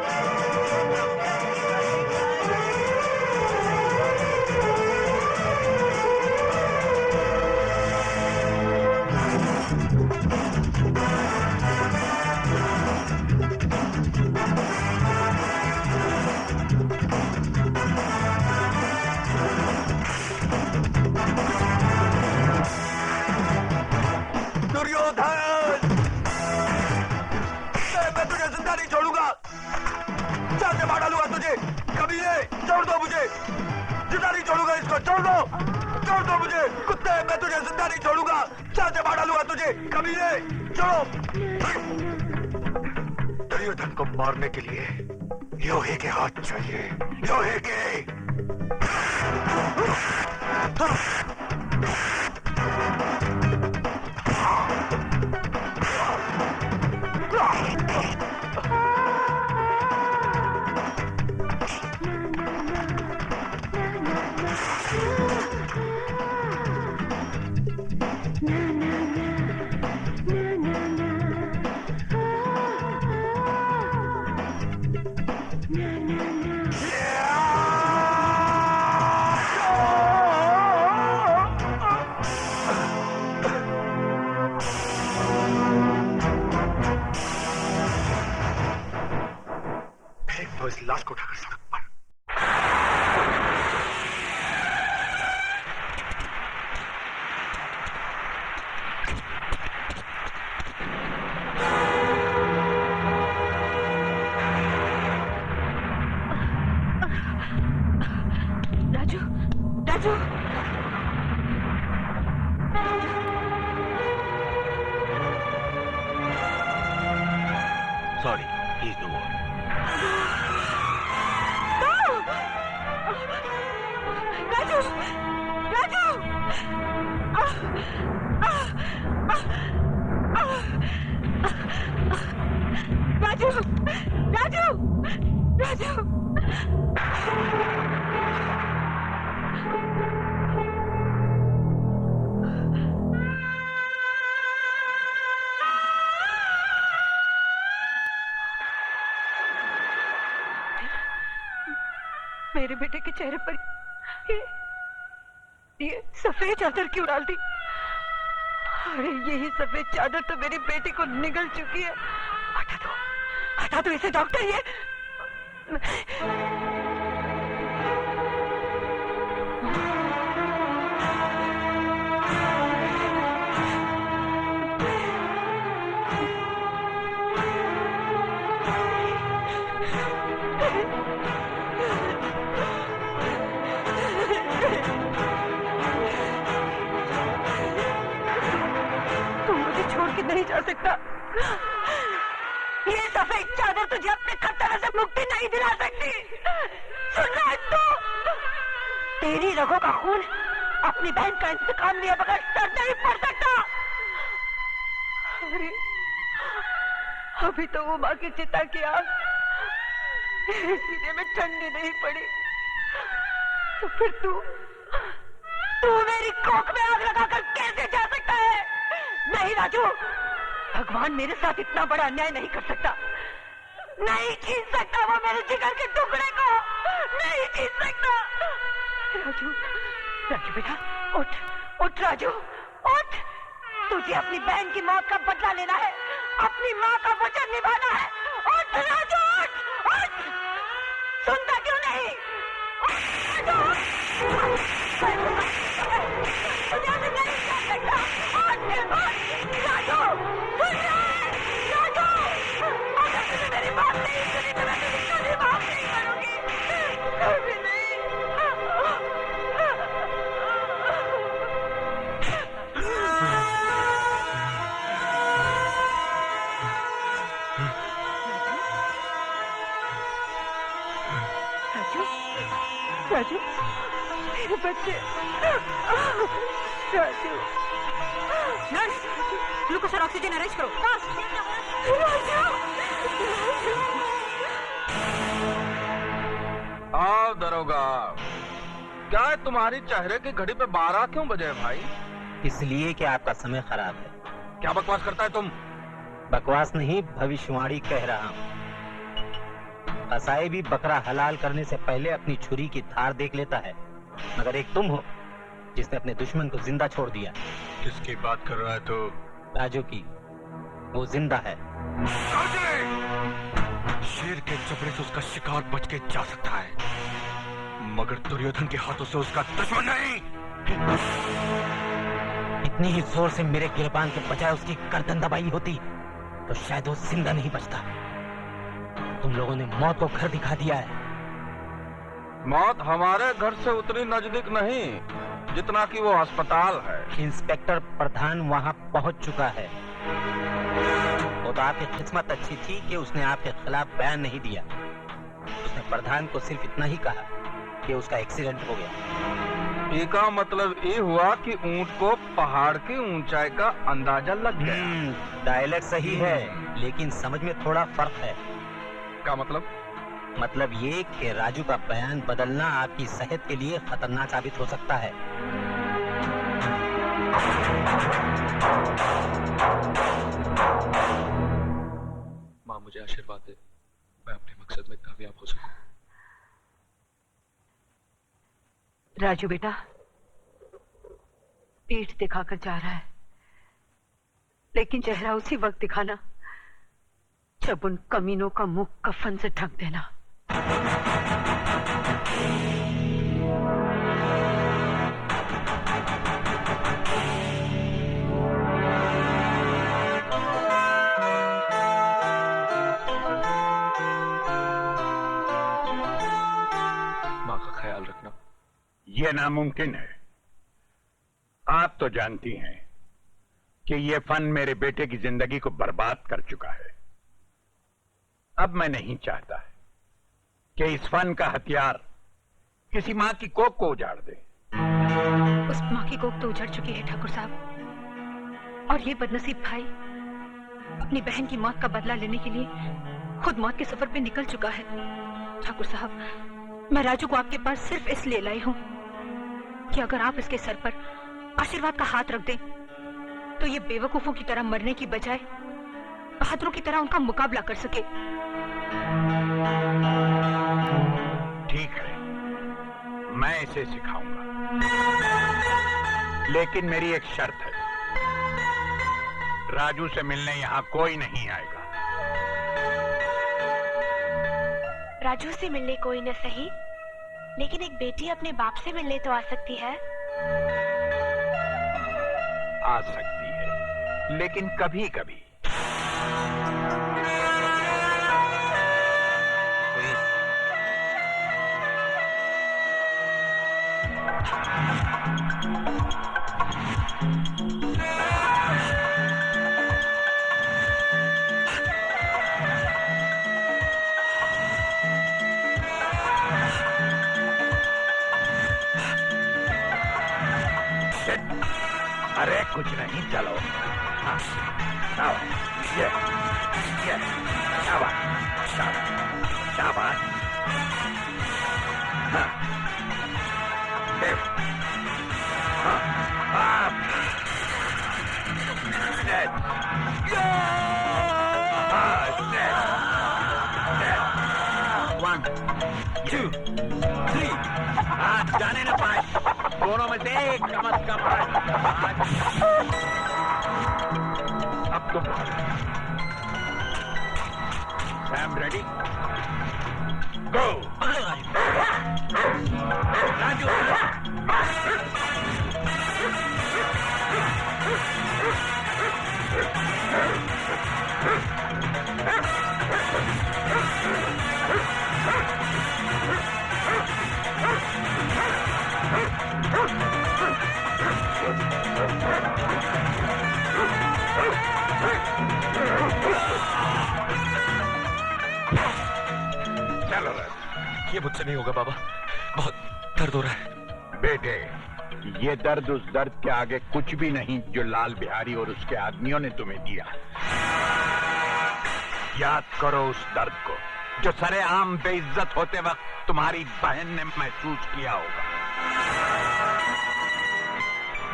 [SPEAKER 13] छोड़ दो मुझे, जिंदा नहीं छोड़ूंगा इसको। छोड़ दो मुझे कुत्ते, मैं तुझे जिंदा नहीं छोड़ूंगा। चाचे मार डालूंगा तुझे, कभी नहीं। छोड़ो। दुर्योधन को मारने के लिए योहे के हाथ चाहिए, योहे के। तो इस लाश को उठाकर सड़क पर।
[SPEAKER 15] Raju, Raju,
[SPEAKER 14] sorry, he is no more.
[SPEAKER 15] Raju, Raju, Raju, Raju, Raju. मेरे बेटे के चेहरे पर ये सफेद चादर क्यों डाल दी? अरे यही सफेद चादर तो मेरी बेटी को निगल चुकी है। हटा दो इसे डॉक्टर। ये नहीं जा सकता। ये सफेद चादर तुझे अपने खतरे से मुक्ति नहीं दिला सकती। सुन रहा है तू? तेरी रगों का खून अपनी बहन का इंतकाम लिए बगैर सर नहीं पड़ सकता। अरे अभी तो वो माँ की चिता की आग मेरे सीने में ठंडी नहीं पड़ी, तो फिर तू मेरी कोख में आग लगाकर कैसे जा सकता है? नहीं राजू, भगवान मेरे साथ इतना बड़ा अन्याय नहीं कर सकता। नहीं छीन सकता वो मेरे जिगर के टुकड़े को, नहीं छीन सकता। राजू, राजू बेटा, उठ राजू, उठ। तुझे अपनी बहन की मौत का बदला लेना है। अपनी माँ का वचन निभाना है। उठ राजू, उठ! सुनता क्यों नहीं? उठ राजू! तुझे भी नहीं कर सकता। उठ, राजू! सुन रहा है? राजू! अगर तुझे मेरी बात नहीं सुनी तो मैं तुझे कभी माफ नहीं करूंगी। कभी नहीं। राजू, मेरे बच्चे। राजू,
[SPEAKER 4] नर्स, ग्लूकोज और ऑक्सीजन अरेंज करो, फास्ट।
[SPEAKER 7] आओ दरोगा, क्या है तुम्हारी चेहरे की घड़ी पे 12 क्यों बजे भाई?
[SPEAKER 16] इसलिए कि आपका समय खराब है।
[SPEAKER 7] क्या बकवास करता है तुम?
[SPEAKER 16] बकवास नहीं, भविष्यवाणी कह रहा हूँ। कसाई भी बकरा हलाल करने से पहले अपनी छुरी की धार देख लेता है, मगर एक तुम हो जिसने अपने दुश्मन को जिंदा छोड़ दिया।
[SPEAKER 5] किसकी बात कर रहा है तो?
[SPEAKER 16] राजू की। वो जिंदा है।
[SPEAKER 5] शेर के चपड़े से उसका शिकार बच के जा सकता है, मगर दुर्योधन के हाथों से उसका दुश्मन नहीं।
[SPEAKER 16] इतनी ही जोर से मेरे गिरबान के बजाय उसकी गर्दन दबाई होती तो शायद वो जिंदा नहीं बचता। तुम लोगों ने मौत को घर दिखा दिया है।
[SPEAKER 7] मौत हमारे घर से उतनी नजदीक नहीं जितना कि वो अस्पताल है।
[SPEAKER 16] इंस्पेक्टर प्रधान वहां पहुंच चुका है। वो तो आपकी किस्मत अच्छी थी कि उसने आपके खिलाफ बयान नहीं दिया। उसने प्रधान को सिर्फ इतना ही कहा कि उसका एक्सीडेंट हो गया।
[SPEAKER 7] इसका मतलब ये हुआ कि ऊंट को पहाड़ की ऊंचाई का अंदाजा लग गया।
[SPEAKER 16] डायलॉग सही है, लेकिन समझ में थोड़ा फर्क है।
[SPEAKER 7] क्या मतलब?
[SPEAKER 16] मतलब ये कि राजू का बयान बदलना आपकी सेहत के लिए खतरनाक साबित हो सकता है।
[SPEAKER 2] माँ मुझे आशीर्वाद दे, मैं अपने मकसद में कामयाब हो सकूं।
[SPEAKER 15] राजू बेटा, पीठ दिखाकर जा रहा है, लेकिन चेहरा उसी वक्त दिखाना जब उन कमीनों का मुंह कफन से ढक देना।
[SPEAKER 2] माँ का ख्याल रखना।
[SPEAKER 10] ये नामुमकिन है। आप तो जानती हैं कि ये फन मेरे बेटे की जिंदगी को बर्बाद कर चुका है। अब मैं नहीं चाहता कि इस फन का हथियार किसी मां की कोख को उजाड़ दे।
[SPEAKER 4] उस मां की कोख तो उजड़ चुकी है ठाकुर साहब, और ये बदनसीब भाई अपनी बहन की मौत का बदला लेने के लिए खुद मौत के सफर पे निकल चुका है। ठाकुर साहब, मैं राजू को आपके पास सिर्फ इसलिए लाई हूं कि अगर आप इसके सर पर आशीर्वाद का हाथ रख दें तो ये बेवकूफों की तरह मरने की बजाय बहादुरों की तरह उनका मुकाबला कर सके।
[SPEAKER 10] ठीक है, मैं इसे सिखाऊंगा, लेकिन मेरी एक शर्त है। राजू से मिलने यहां कोई नहीं आएगा।
[SPEAKER 11] राजू से मिलने कोई न सही, लेकिन एक बेटी अपने बाप से मिलने तो आ सकती है।
[SPEAKER 10] आ सकती है, लेकिन कभी कभी। अरे कुछ नहीं, चलो। हाँ, ये, शाबाश, शाबाश, शाबाश। हाँ, हाँ, हाँ, dead. हाँ, dead. 1, 2, 3. हाँ, जाने न पाए, दोनों में से एक कम अज कम। अब तुम आई एम रेडी, गो। राजू, चलो
[SPEAKER 5] ये मुझसे नहीं होगा बाबा, बहुत दर्द हो रहा है।
[SPEAKER 10] बेटे, ये दर्द उस दर्द के आगे कुछ भी नहीं जो लाल बिहारी और उसके आदमियों ने तुम्हें दिया। याद करो उस दर्द को जो सरेआम बेइज्जत होते वक्त तुम्हारी बहन ने महसूस किया होगा।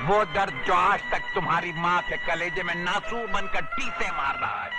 [SPEAKER 10] वो दर्द जो आज तक तुम्हारी माँ के कलेजे में नासूर बनकर टीसे मार रहा है।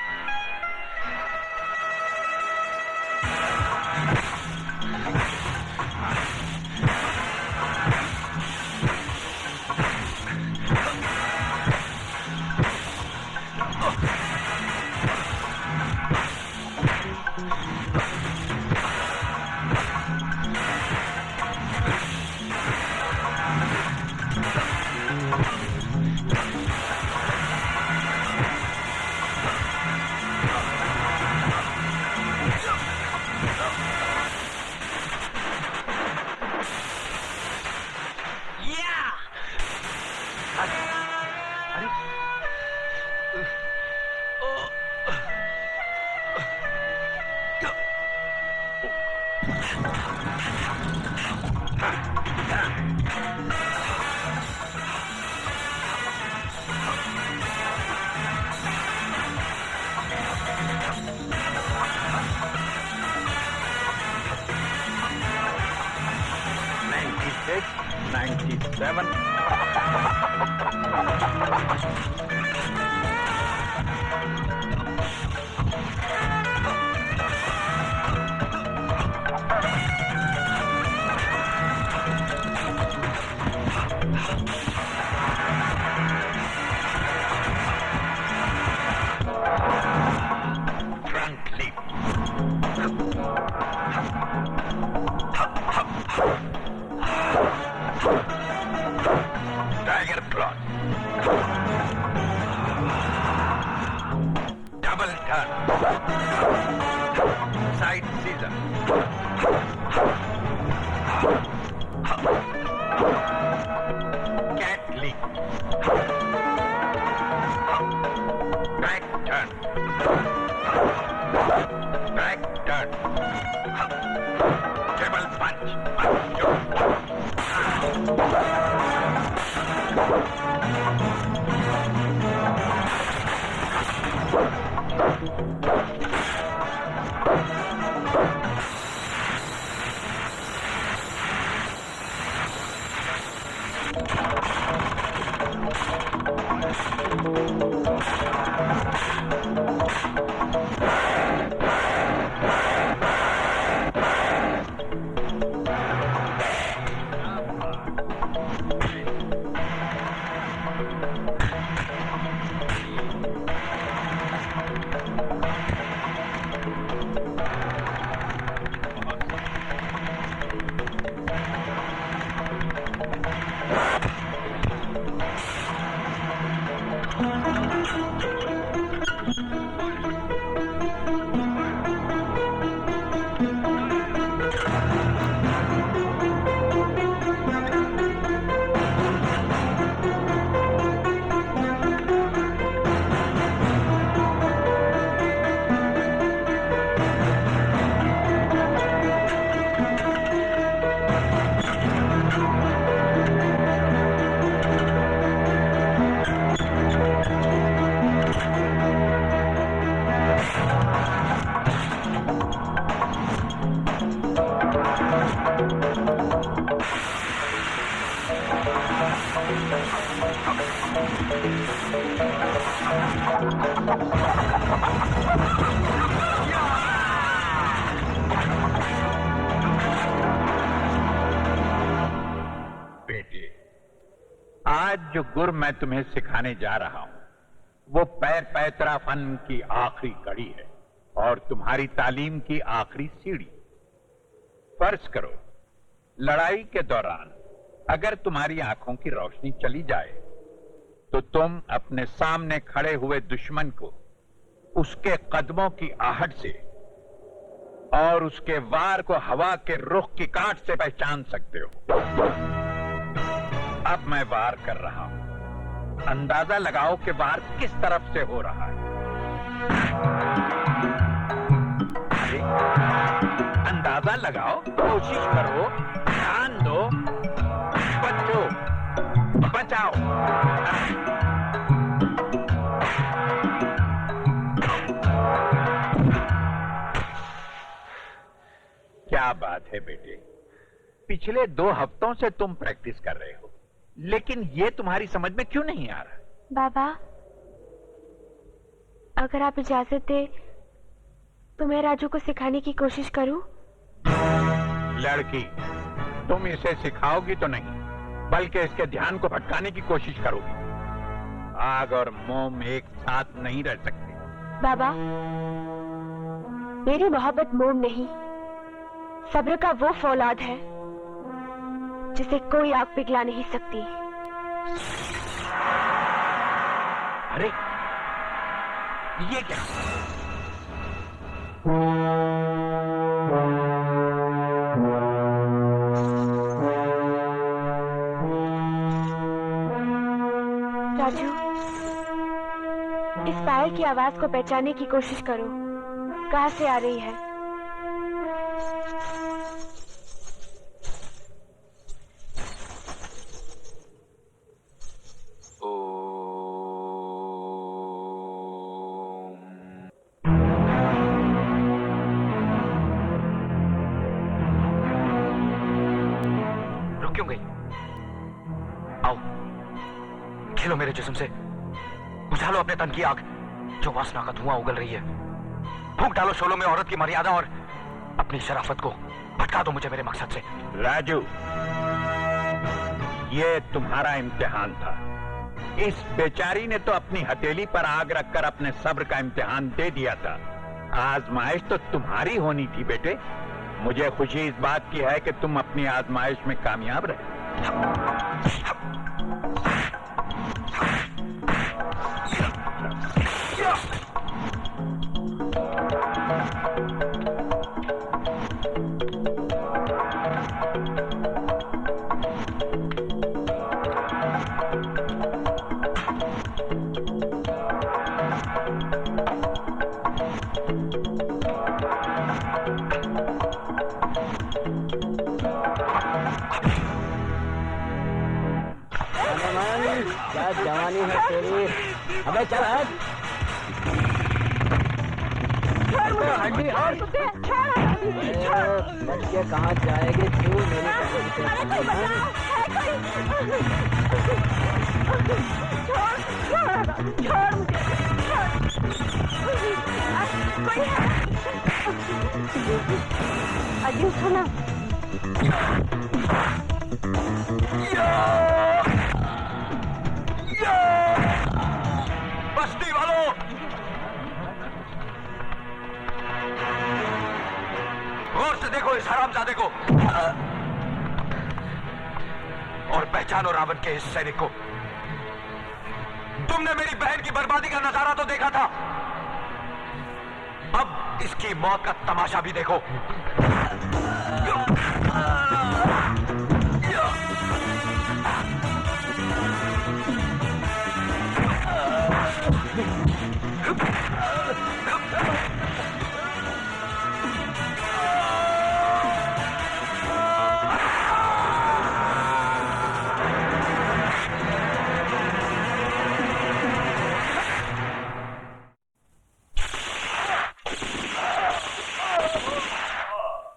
[SPEAKER 10] आज जो गुर मैं तुम्हें सिखाने जा रहा हूं वो पैर पैतरा फन की आखिरी कड़ी है और तुम्हारी तालीम की आखिरी सीढ़ी। फर्ज करो लड़ाई के दौरान अगर तुम्हारी आंखों की रोशनी चली जाए तो तुम अपने सामने खड़े हुए दुश्मन को उसके कदमों की आहट से और उसके वार को हवा के रुख की काट से पहचान सकते हो। अब मैं वार कर रहा हूं, अंदाजा लगाओ कि वार किस तरफ से हो रहा है। अंदाजा लगाओ, कोशिश करो, ध्यान दो, बचो, बचाओ। क्या बात है बेटे, पिछले 2 हफ्तों से तुम प्रैक्टिस कर रहे हो, लेकिन ये तुम्हारी समझ में क्यों नहीं आ रहा?
[SPEAKER 11] बाबा, अगर आप इजाजत दे तो मैं राजू को सिखाने की कोशिश करूं?
[SPEAKER 10] लड़की, तुम इसे सिखाओगी तो नहीं, बल्कि इसके ध्यान को भटकाने की कोशिश करोगी। आग और मोम एक साथ नहीं रह सकते।
[SPEAKER 11] बाबा, मेरी मोहब्बत मोम नहीं, सब्र का वो फौलाद है जिसे कोई आग पिघला नहीं सकती।
[SPEAKER 10] अरे ये क्या?
[SPEAKER 11] राजू, इस पायल की आवाज को पहचानने की कोशिश करो, कहां से आ रही है?
[SPEAKER 2] खेलो मेरे जिस्म से, बुझा लो अपने तन की आग जो वासना का धुआं उगल रही है। फूंक डालो शोलों में औरत की मर्यादा और अपनी शराफत को भटका दो मुझे मेरे मकसद से।
[SPEAKER 10] राजू, ये तुम्हारा इम्तिहान था। इस बेचारी ने तो अपनी हथेली पर आग रखकर अपने सब्र का इम्तिहान दे दिया था। आजमाइश तो तुम्हारी होनी थी बेटे। मुझे खुशी इस बात की है कि तुम अपनी आजमाइश में कामयाब रहे।
[SPEAKER 12] क्या जवानी है तेरी। अबे चल हट। बच्चे कहाँ जाएगी तू?
[SPEAKER 11] अजीब सुना।
[SPEAKER 2] बस्ती वालों, गौर से देखो इस हरामजादे को और पहचानो रावण के इस सैनिक को। तुमने मेरी बहन की बर्बादी का नजारा तो देखा था, अब इसकी मौत का तमाशा भी देखो।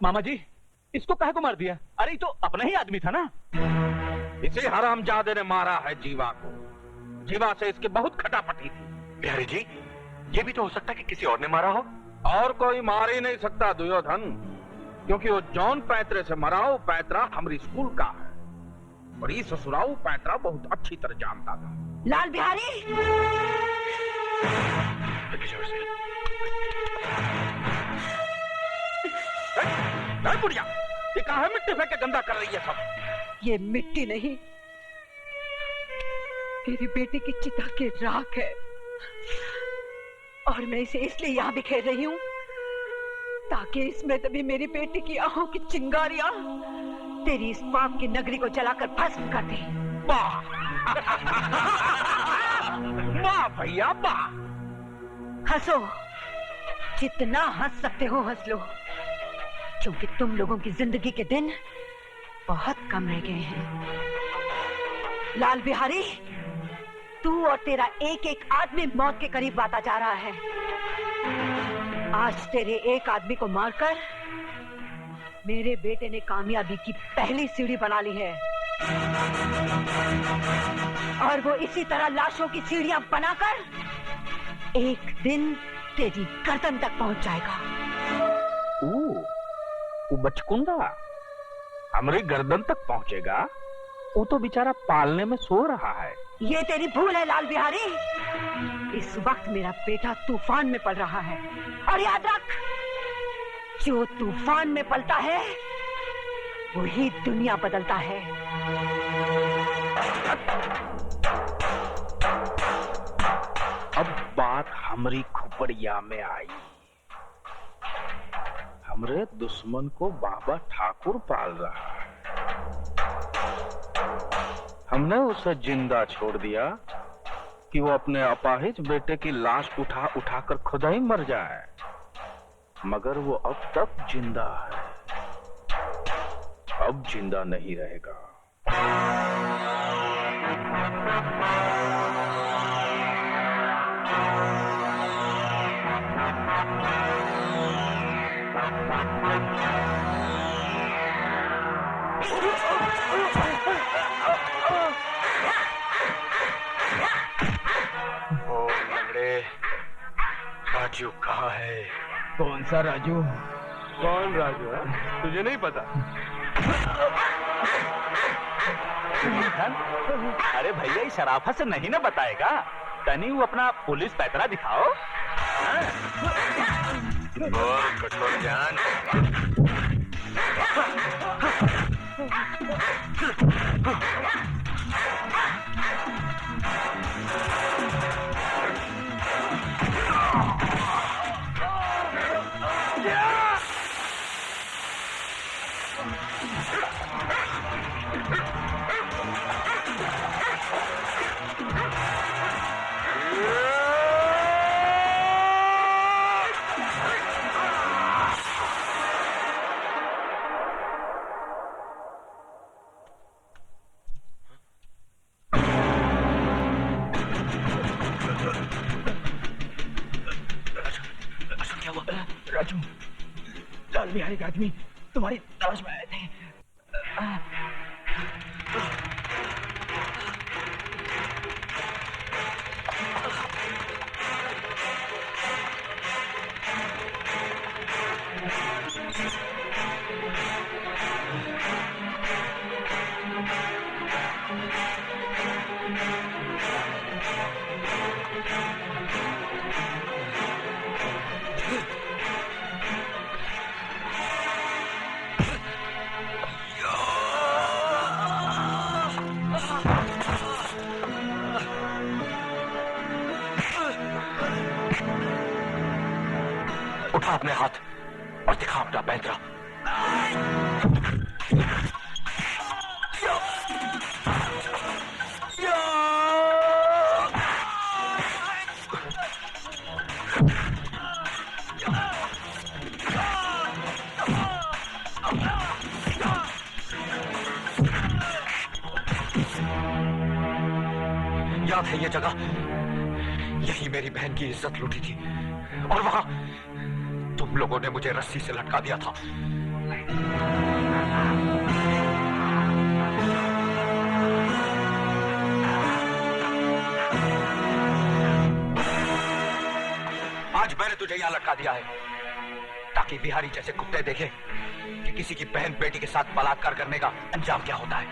[SPEAKER 7] मामा जी, इसको काहे को मार दिया? अरे तो अपना ही आदमी था ना। इसे हरामजादे ने मारा है जीवा को। जीवा से इसकी बहुत खटापटी थी।
[SPEAKER 2] बिहारी जी, ये भी तो हो सकता है कि किसी और ने मारा हो।
[SPEAKER 7] और कोई मार ही नहीं सकता दुर्योधन, क्योंकि वो जौन पैतरे से मरा वो पैतरा हमारी स्कूल का है और ये ससुराऊ पैतरा बहुत अच्छी तरह जानता था।
[SPEAKER 4] लाल बिहारी,
[SPEAKER 7] है बुढ़िया, ये कहाँ है मिट्टी फेंक के गंदा कर रही है सब।
[SPEAKER 15] ये मिट्टी नहीं, तेरी बेटी की चिता की राख है, और मैं इसे इसलिए यहाँ बिखेर रही हूँ ताकि इसमें तभी मेरी बेटी की आंखों की चिंगारियां तेरी इस पाप की नगरी को जलाकर भस्म कर दे।
[SPEAKER 7] वाह वाह भैया वाह।
[SPEAKER 15] हंसो, जितना हंस सकते हो हंस लो, क्योंकि तुम लोगों की जिंदगी के दिन बहुत कम रह गए हैं। लाल बिहारी, तू और तेरा एक एक आदमी मौत के करीब आता जा रहा है। आज तेरे एक आदमी को मारकर मेरे बेटे ने कामयाबी की पहली सीढ़ी बना ली है, और वो इसी तरह लाशों की सीढ़ियां बनाकर एक दिन तेरी गर्दन तक पहुंच जाएगा।
[SPEAKER 7] वो बचकुंदा हमारी गर्दन तक पहुंचेगा? वो तो बेचारा पालने में सो रहा है।
[SPEAKER 15] ये तेरी भूल है लाल बिहारी। इस वक्त मेरा बेटा तूफान में पल रहा है, और याद रख, जो तूफान में पलता है वही दुनिया बदलता है।
[SPEAKER 7] अब बात हमारी खुपड़िया में आई। हमरे दुश्मन को बाबा ठाकुर पाल रहा है। हमने उसे जिंदा छोड़ दिया कि वो अपने अपाहिज बेटे की लाश उठा उठाकर खुद ही मर जाए, मगर वो अब तक जिंदा है, अब जिंदा नहीं रहेगा।
[SPEAKER 5] ओ लंगड़े, राजू कहाँ है?
[SPEAKER 2] कौन सा राजू?
[SPEAKER 5] कौन राजू है? तुझे नहीं पता?
[SPEAKER 8] अरे भैया, इस शराफत से नहीं ना बताएगा। तनी वो अपना पुलिस पैतरा दिखाओ।
[SPEAKER 9] बोल कठोर जान।
[SPEAKER 2] राजू, लाल बिहारी का आदमी तुम्हारी तलाश में आए थे।
[SPEAKER 17] उठा अपने हाथ और दिखा अपना पैंतरा। याद है ये जगह, यही मेरी बहन की इज्जत लूटी थी, और वहां तुम लोगों ने मुझे रस्सी से लटका दिया था। आज मैंने तुझे यहां लटका दिया है ताकि बिहारी जैसे कुत्ते देखें कि किसी की बहन बेटी के साथ बलात्कार करने का अंजाम क्या होता है।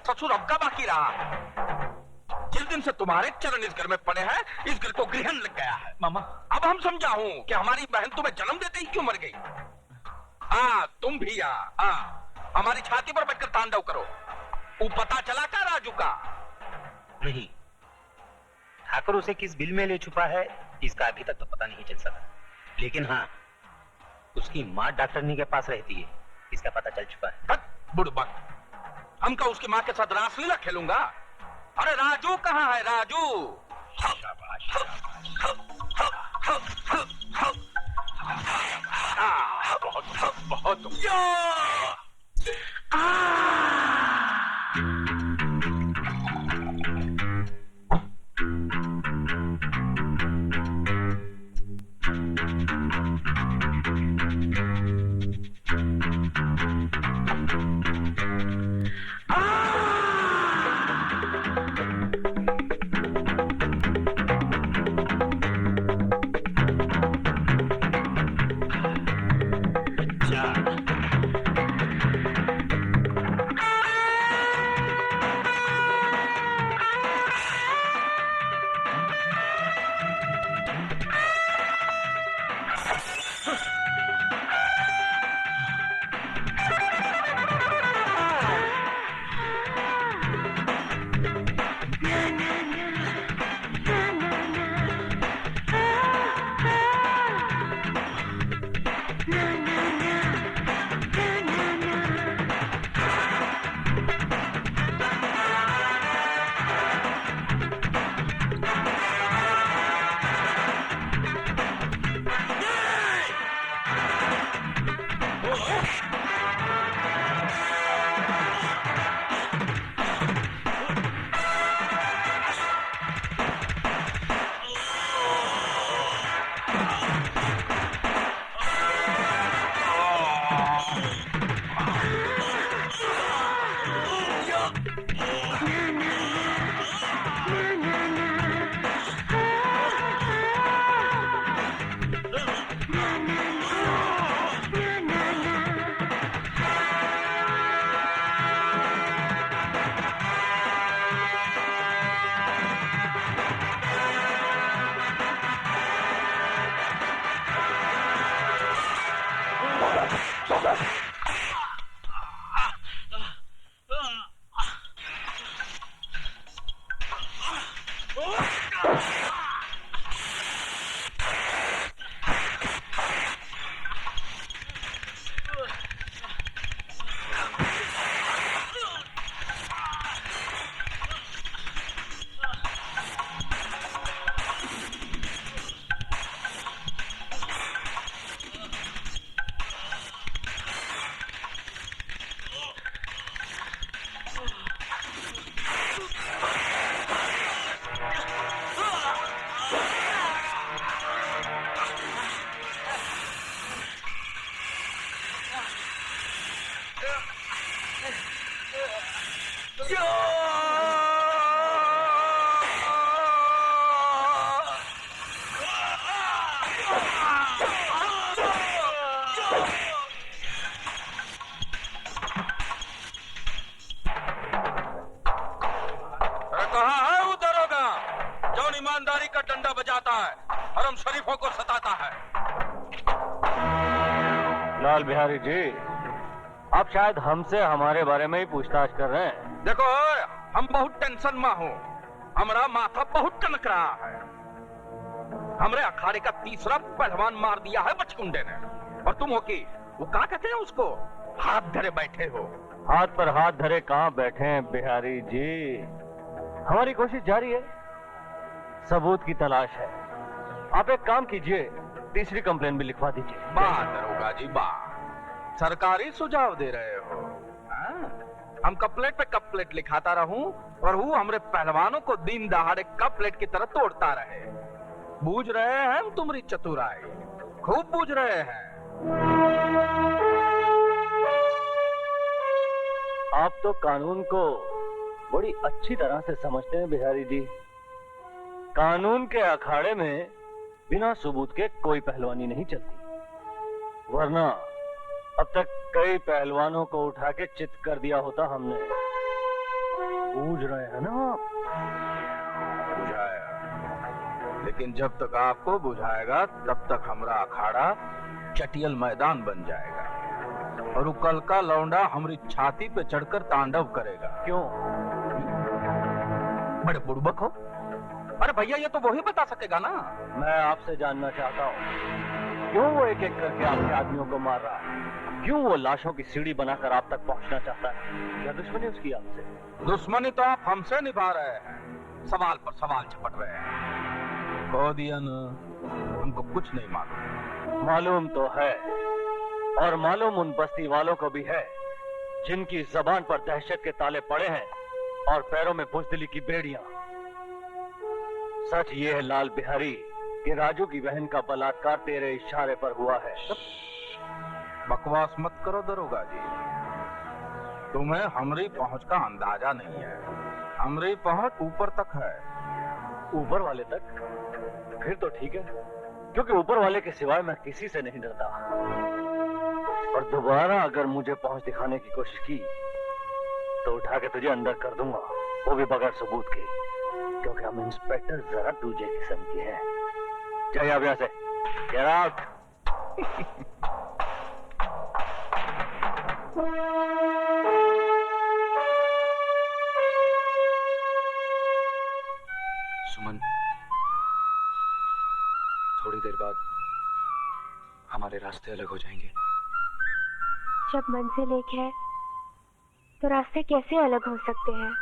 [SPEAKER 7] ससुर अब का बाकी रहा है। जिस दिन से तुम्हारे चरण इस घर में पड़े हैं, इस घर को ग्रहण लग गया है।
[SPEAKER 5] मामा,
[SPEAKER 7] अब हम समझा हूं कि हमारी बहन तुम्हें जन्म देते ही क्यों मर गई। तुम भी हमारी छाती पर बैठकर तांडव करो। वो पता चला क्या राजू का?
[SPEAKER 16] नहीं, ठाकुर उसे किस बिल में ले छुपा है इसका अभी तक तो पता नहीं चल सका, लेकिन हाँ, उसकी माँ डॉक्टरनी के पास रहती है, इसका पता चल चुका है।
[SPEAKER 7] बुड़बक, हम का उसकी माँ के साथ रासलीला खेलूंगा? अरे राजू कहाँ है राजू? बहुत ईमानदारी का डंडा बजाता है, हरम शरीफों को सताता है।
[SPEAKER 18] लाल बिहारी जी, आप शायद हमसे हमारे बारे में ही पूछताछ कर रहे हैं।
[SPEAKER 7] देखो, हम बहुत टेंशन में हूँ, हमारा माथा बहुत कनक रहा है। हमरे अखाड़े का तीसरा पहलवान मार दिया है बचकुंडे ने, और तुम हो कि वो क्या कहते हैं उसको, हाथ धरे बैठे हो।
[SPEAKER 18] हाथ पर हाथ धरे कहाँ बैठे हैं बिहारी जी, हमारी कोशिश जारी है, सबूत की तलाश है। आप एक काम कीजिए, तीसरी कंप्लेन भी लिखवा दीजिए।
[SPEAKER 7] वाह दरोगा जी वाह, सरकारी सुझाव दे रहे हो। हम कपलेट पे कपलेट लिखाता रहूं और वो हमरे पहलवानों को दिन दहाड़े कपलेट की तरह तोड़ता रहे। बूझ रहे हैं हम तुम्हारी चतुराई, खूब बूझ रहे हैं।
[SPEAKER 18] आप तो कानून को बड़ी अच्छी तरह से समझते हैं बिहारी जी। कानून के अखाड़े में बिना सबूत के कोई पहलवानी नहीं चलती, वरना अब तक कई पहलवानों को उठा के चित कर दिया होता हमने। बूझ रहे हैं ना आप?
[SPEAKER 7] बुझाया, लेकिन जब तक आपको बुझाएगा तब तक हमारा अखाड़ा चटियल मैदान बन जाएगा और वो कल का लौंडा हमारी छाती पे चढ़कर तांडव करेगा।
[SPEAKER 18] क्यों?
[SPEAKER 7] बड़े बुड़बक हो। अरे भैया ये तो वही बता सकेगा ना।
[SPEAKER 18] मैं आपसे जानना चाहता हूँ, क्यों वो एक एक करके आपके आदमियों को मार रहा है? क्यों वो लाशों की सीढ़ी बनाकर आप तक पहुंचना चाहता है? क्या दुश्मनी उसकी आपसे?
[SPEAKER 7] दुश्मनी तो आप हमसे निभा रहे हैं, सवाल पर सवाल झपट रहे हैं। कह दिया ना, हमको कुछ नहीं मालूम।
[SPEAKER 18] मालूम तो है, और मालूम उन बस्ती वालों को भी है जिनकी जबान पर दहशत के ताले पड़े हैं और पैरों में बुज़दिली की बेड़ियां। सच ये है लाल बिहारी कि राजू की बहन का बलात्कार तेरे इशारे पर हुआ है।
[SPEAKER 7] बकवास मत करो दरोगा जी, तुम्हें हमारी पहुंच का अंदाजा नहीं है। हमारी पहुंच ऊपर तक है।
[SPEAKER 18] ऊपर वाले तक? फिर तो ठीक है, क्योंकि ऊपर वाले के सिवाय मैं किसी से नहीं डरता। और दोबारा अगर मुझे पहुंच दिखाने की कोशिश की तो उठा के तुझे अंदर कर दूंगा, वो भी बगैर सबूत के, क्योंकि हम इंस्पेक्टर जरा दूजे किस्म के हैं। जाइए अब यहाँ से, गेट आउट।
[SPEAKER 2] सुमन, थोड़ी देर बाद हमारे रास्ते अलग हो जाएंगे।
[SPEAKER 11] जब मंजिल एक है तो रास्ते कैसे अलग हो सकते हैं?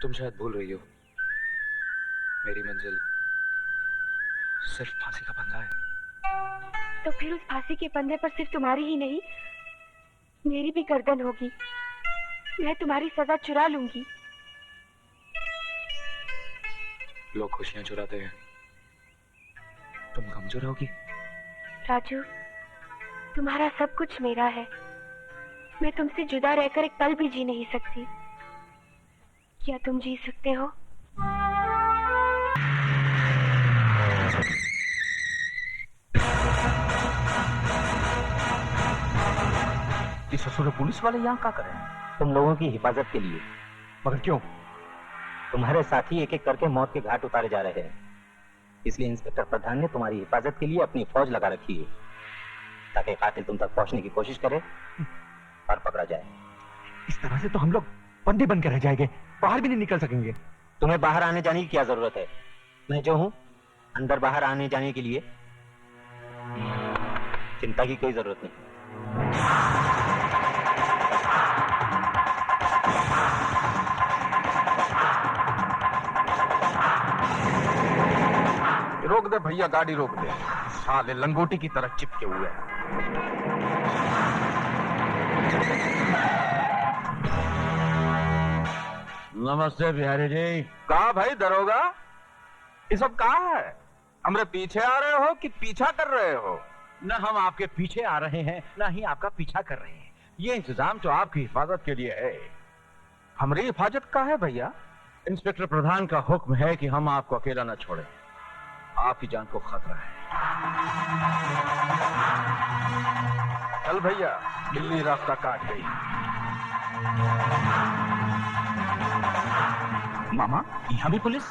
[SPEAKER 2] तुम शायद भूल रही हो, मेरी मंजिल सिर्फ फांसी का फंदा है।
[SPEAKER 11] तो फिर उस फांसी के फंदे पर सिर्फ तुम्हारी ही नहीं, मेरी भी गर्दन होगी। मैं तुम्हारी सजा चुरा लूंगी।
[SPEAKER 2] लोग खुशियां चुराते हैं, तुम गम चुराओगी?
[SPEAKER 11] राजू, तुम्हारा सब कुछ मेरा है। मैं तुमसे जुदा रहकर एक पल भी जी नहीं सकती। क्या तुम जी सकते हो?
[SPEAKER 7] ये ससुर पुलिस वाले यहाँ क्या करें?
[SPEAKER 16] तुम लोगों की हिफाजत के लिए।
[SPEAKER 7] मगर क्यों?
[SPEAKER 16] तुम्हारे साथी एक एक करके मौत के घाट उतारे जा रहे हैं, इसलिए इंस्पेक्टर प्रधान ने तुम्हारी हिफाजत के लिए अपनी फौज लगा रखी है, ताकि कातिल तुम तक पहुंचने की कोशिश करे और पकड़ा जाए।
[SPEAKER 5] इस तरह से तो हम लोग बंदी बनकर रह जाएंगे, बाहर भी नहीं निकल सकेंगे।
[SPEAKER 16] तुम्हें बाहर आने जाने की क्या जरूरत है? मैं जो हूं अंदर बाहर आने जाने के लिए, चिंता की कोई जरूरत नहीं।
[SPEAKER 7] रोक दे भैया, गाड़ी रोक दे। साले लंगोटी की तरह चिपके हुए हैं।
[SPEAKER 18] नमस्ते बिहारी जी।
[SPEAKER 7] कहा भाई दरोगा, ये सब कहा है? हमरे पीछे आ रहे हो कि पीछा कर रहे हो?
[SPEAKER 8] न हम आपके पीछे आ रहे हैं, न ही आपका पीछा कर रहे हैं। ये इंतजाम तो आपकी हिफाजत के लिए है।
[SPEAKER 7] हमारी हिफाजत का है भैया?
[SPEAKER 8] इंस्पेक्टर प्रधान का हुक्म है कि हम आपको अकेला न छोड़ें। आपकी जान को खतरा है।
[SPEAKER 7] चल भैया, बिल्ली रास्ता काट गई।
[SPEAKER 8] मामा, यहाँ भी पुलिस?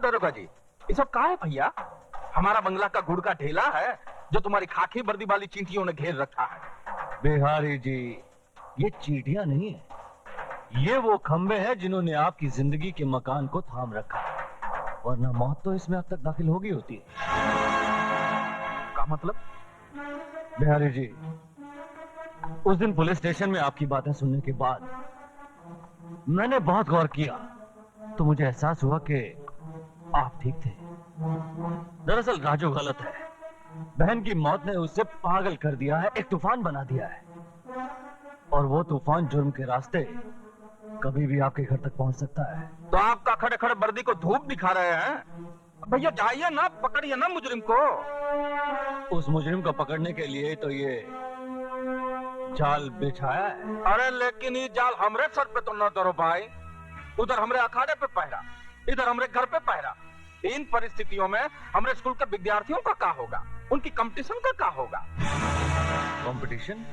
[SPEAKER 7] दरोगा जी, ये सब कहा है भैया? हमारा बंगला का गुड़ का ढेला है जो तुम्हारी खाकी वर्दी वाली चींटियों ने घेर रखा है।
[SPEAKER 18] बिहारी जी, ये चींटियां नहीं है, ये वो खंबे हैं जिन्होंने आपकी जिंदगी के मकान को थाम रखा है, वरना मौत तो इसमें अब तक दाखिल होगी होती है।
[SPEAKER 7] क्या मतलब?
[SPEAKER 18] बिहारी जी, उस दिन पुलिस स्टेशन में आपकी बातें सुनने के बाद मैंने बहुत गौर किया, तो मुझे एहसास हुआ कि आप ठीक थे। दरअसल राजू गलत है। बहन की मौत ने उसे पागल कर दिया है, एक तूफान बना दिया है, और वो तूफान जुर्म के रास्ते कभी भी आपके घर तक पहुंच सकता है।
[SPEAKER 7] तो आपका खड़े खड़े वर्दी को धूप दिखा रहे हैं? भैया जाइए ना, पकड़िए ना मुजरिम को।
[SPEAKER 18] उस मुजरिम को पकड़ने के लिए तो ये जाल बिछाया है।
[SPEAKER 7] अरे लेकिन ये जाल हमरे सर पे तो न धरो भाई। उधर हमरे अखाड़े पे पहरा, इधर हमरे घर पे पहरा। इन परिस्थितियों में हमरे स्कूल के विद्यार्थियों का क्या होगा, उनकी कंपटीशन का क्या होगा?
[SPEAKER 18] कंपटीशन?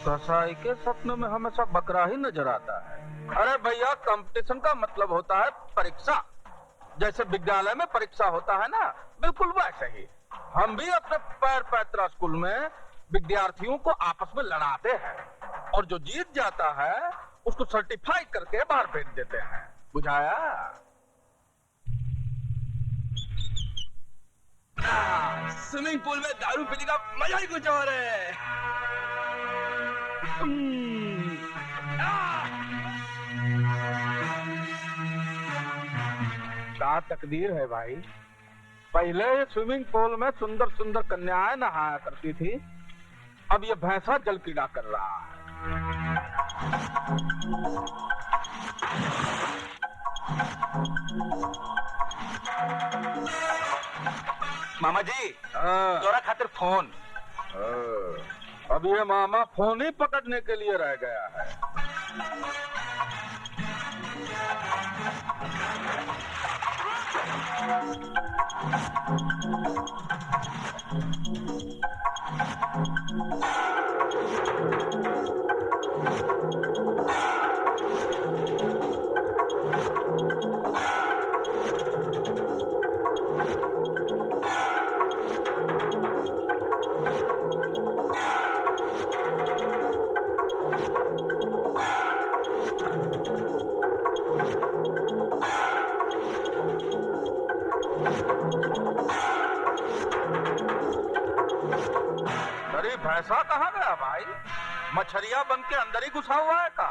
[SPEAKER 7] कसाई के सपनों में हमेशा बकरा ही नजर आता है। अरे भैया, कंपटीशन का मतलब होता है परीक्षा। जैसे विद्यालय में परीक्षा होता है ना, बिल्कुल वैसे ही हम भी अपने पैर पैतरा स्कूल में विद्यार्थियों को आपस में लड़ाते हैं, और जो जीत जाता है उसको सर्टिफाई करके बाहर भेज देते हैं। बुझाया?
[SPEAKER 17] स्विमिंग पूल में दारू पीने का मजा ही कुछ और है।
[SPEAKER 7] क्या तकदीर है भाई। पहले ये स्विमिंग पूल में सुंदर सुंदर कन्याएं नहाया करती थी, अब ये भैंसा जल कीड़ा कर रहा है।
[SPEAKER 17] मामा जी, तोरा खातिर फोन।
[SPEAKER 7] अब ये मामा फोन ही पकड़ने के लिए रह गया है। अरे भैंसा कहाँ गया भाई? मछरिया बन के अंदर ही घुसा हुआ है का?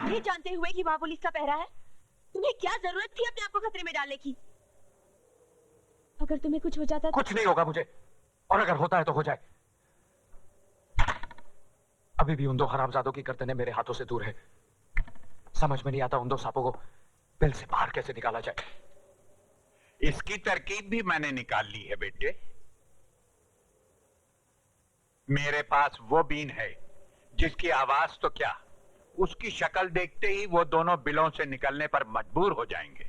[SPEAKER 11] ये जानते हुए कि वहाँ पुलिस का पहरा है, तुम्हें क्या जरूरत थी अपने आप को खतरे में डालने की? अगर तुम्हें कुछ हो जाता
[SPEAKER 17] कुछ नहीं होगा मुझे, और अगर होता है तो हो जाए। अभी भी उन दो हरामजादों की गर्दनें मेरे हाथों से दूर है। समझ में नहीं आता उन दो सांपों को बिल से बाहर कैसे निकाला जाए।
[SPEAKER 10] इसकी तरकीब भी मैंने निकाल ली है बेटे। मेरे पास वो बीन है जिसकी आवाज तो क्या, उसकी शक्ल देखते ही वो दोनों बिलों से निकलने पर मजबूर हो जाएंगे।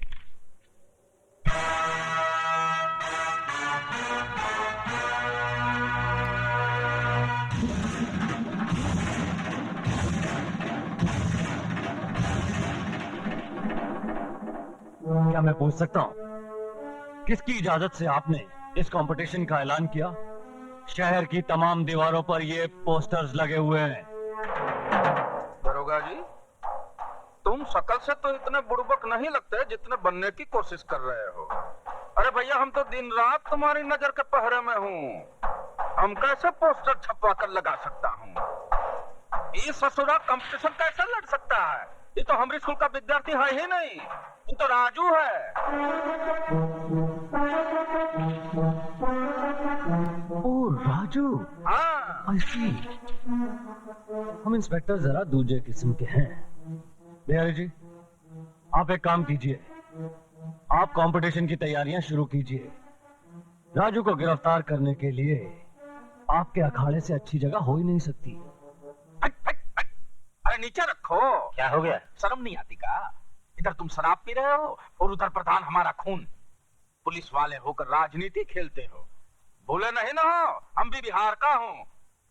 [SPEAKER 18] क्या मैं पूछ सकता हूँ, किसकी इजाजत से आपने इस कंपटीशन का ऐलान किया? शहर की तमाम दीवारों पर ये पोस्टर्स लगे हुए हैं।
[SPEAKER 7] दरोगा जी, तुम शकल से तो इतने बुड़बक नहीं लगते जितने बनने की कोशिश कर रहे हो। अरे भैया, हम तो दिन रात तुम्हारी नजर के पहरे में हूँ। हम कैसे पोस्टर छपवा कर लगा सकता हूँ? ये ससुरा कंपटीशन कैसे लड़ सकता है? ये तो हमारे स्कूल का विद्यार्थी है ही नहीं, ये तो राजू है।
[SPEAKER 18] ओ राजू,
[SPEAKER 7] हाँ।
[SPEAKER 18] I see। हम इंस्पेक्टर जरा दूसरे किस्म के हैं। बिहारी जी, आप एक काम कीजिए, आप कंपटीशन की तैयारियां शुरू कीजिए। राजू को गिरफ्तार करने के लिए आपके अखाड़े से अच्छी जगह हो ही नहीं सकती।
[SPEAKER 7] अरे नीचे रखो।
[SPEAKER 16] क्या हो गया?
[SPEAKER 7] शर्म नहीं आती का? इधर तुम शराब पी रहे हो और उधर प्रधान हमारा खून। पुलिस वाले होकर राजनीति खेलते हो। भूले नहीं ना हो, हम भी बिहार का हूँ।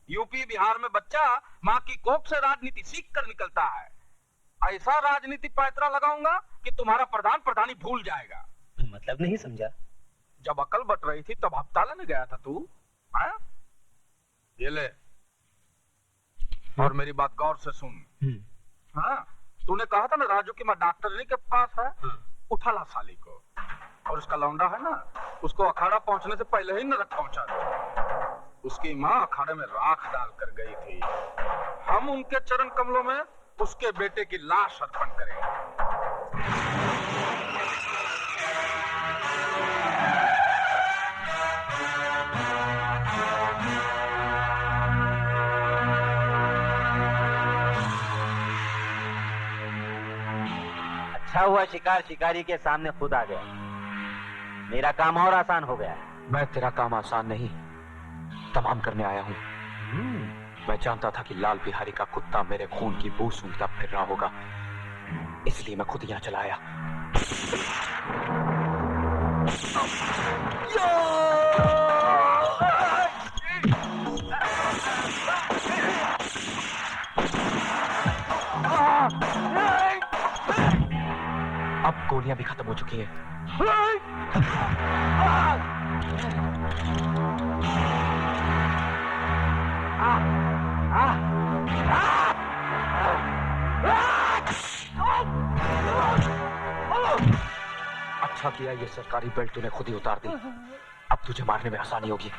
[SPEAKER 7] यूपी बिहार में बच्चा माँ की कोख से राजनीति सीख कर निकलता है। ऐसा राजनीति पैतरा लगाऊंगा कि तुम्हारा प्रधान प्रधानी भूल जाएगा।
[SPEAKER 16] मतलब नहीं समझा।
[SPEAKER 7] जब अकल बट रही थी तब हफ्ता लेने गया था तू। हाँ? ये ले, और मेरी बात गौर से सुन। हाँ, तूने कहा था ना राजू की माँ डॉक्टरनी के पास है। उठा ला साली को, और उसका लौंडा है ना, उसको अखाड़ा पहुंचने से पहले ही नरक पहुंचा दो। उसकी माँ अखाड़े में राख डालकर गई थी। हम उनके चरण कमलों में उसके बेटे की लाश अर्पण करेंगे।
[SPEAKER 16] अच्छा हुआ शिकार शिकारी के सामने खुद आ गया। मेरा काम और आसान हो गया।
[SPEAKER 2] मैं तेरा काम आसान नहीं तमाम करने आया हूँ। मैं जानता था कि लाल बिहारी का कुत्ता मेरे खून की बू सूंघता फिर रहा होगा, इसलिए मैं खुद यहाँ चला आया। अब गोलियां भी खत्म हो चुकी हैं। अच्छा किया ये सरकारी बेल्ट तूने खुद ही उतार दी। अब तुझे मारने में आसानी होगी।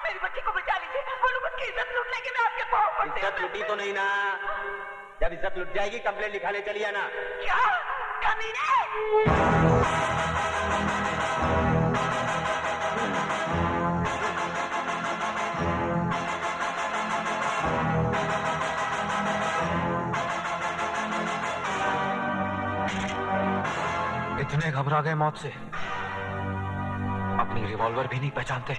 [SPEAKER 15] मेरी बच्ची को बचा लीजिए। वो लोग उसकी इज्जत लूट लेंगे, मैं आपके पाँव पड़ती हूँ।
[SPEAKER 16] इज्जत लूटी तो नहीं ना। जब इज्जत लुट जाएगी कंप्लेंट लिखाने चलिए ना।
[SPEAKER 15] क्या कमीने?
[SPEAKER 2] इतने घबरा गए मौत से, अपनी रिवॉल्वर भी नहीं पहचानते।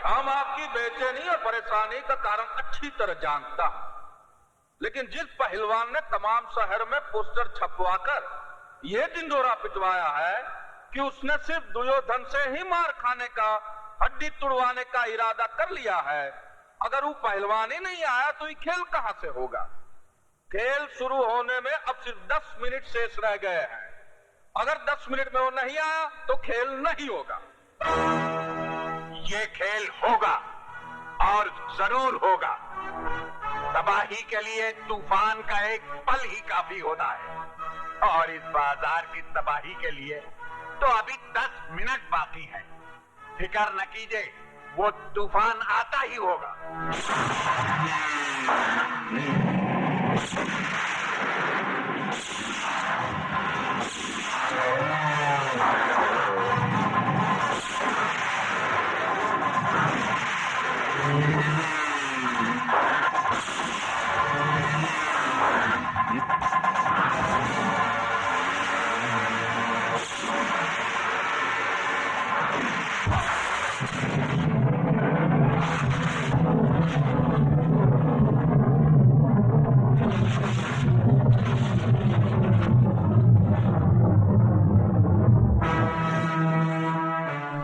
[SPEAKER 7] हम आपकी बेचैनी और परेशानी का कारण अच्छी तरह जानता हूं, लेकिन जिस पहलवान ने तमाम शहर में पोस्टर छपवाकर यह ढिंढोरा पिटवाया है कि उसने सिर्फ दुर्योधन से ही मार खाने का, हड्डी तुड़वाने का इरादा कर लिया है, अगर वो पहलवान ही नहीं आया तो ये खेल कहां से होगा? खेल शुरू होने में अब सिर्फ 10 मिनट शेष रह गए हैं। अगर 10 मिनट में वो नहीं आया तो खेल नहीं होगा।
[SPEAKER 10] ये खेल होगा और जरूर होगा। तबाही के लिए तूफान का एक पल ही काफी होता है, और इस बाजार की तबाही के लिए तो अभी 10 मिनट बाकी है। फिक्र न कीजिए, वो तूफान आता ही होगा।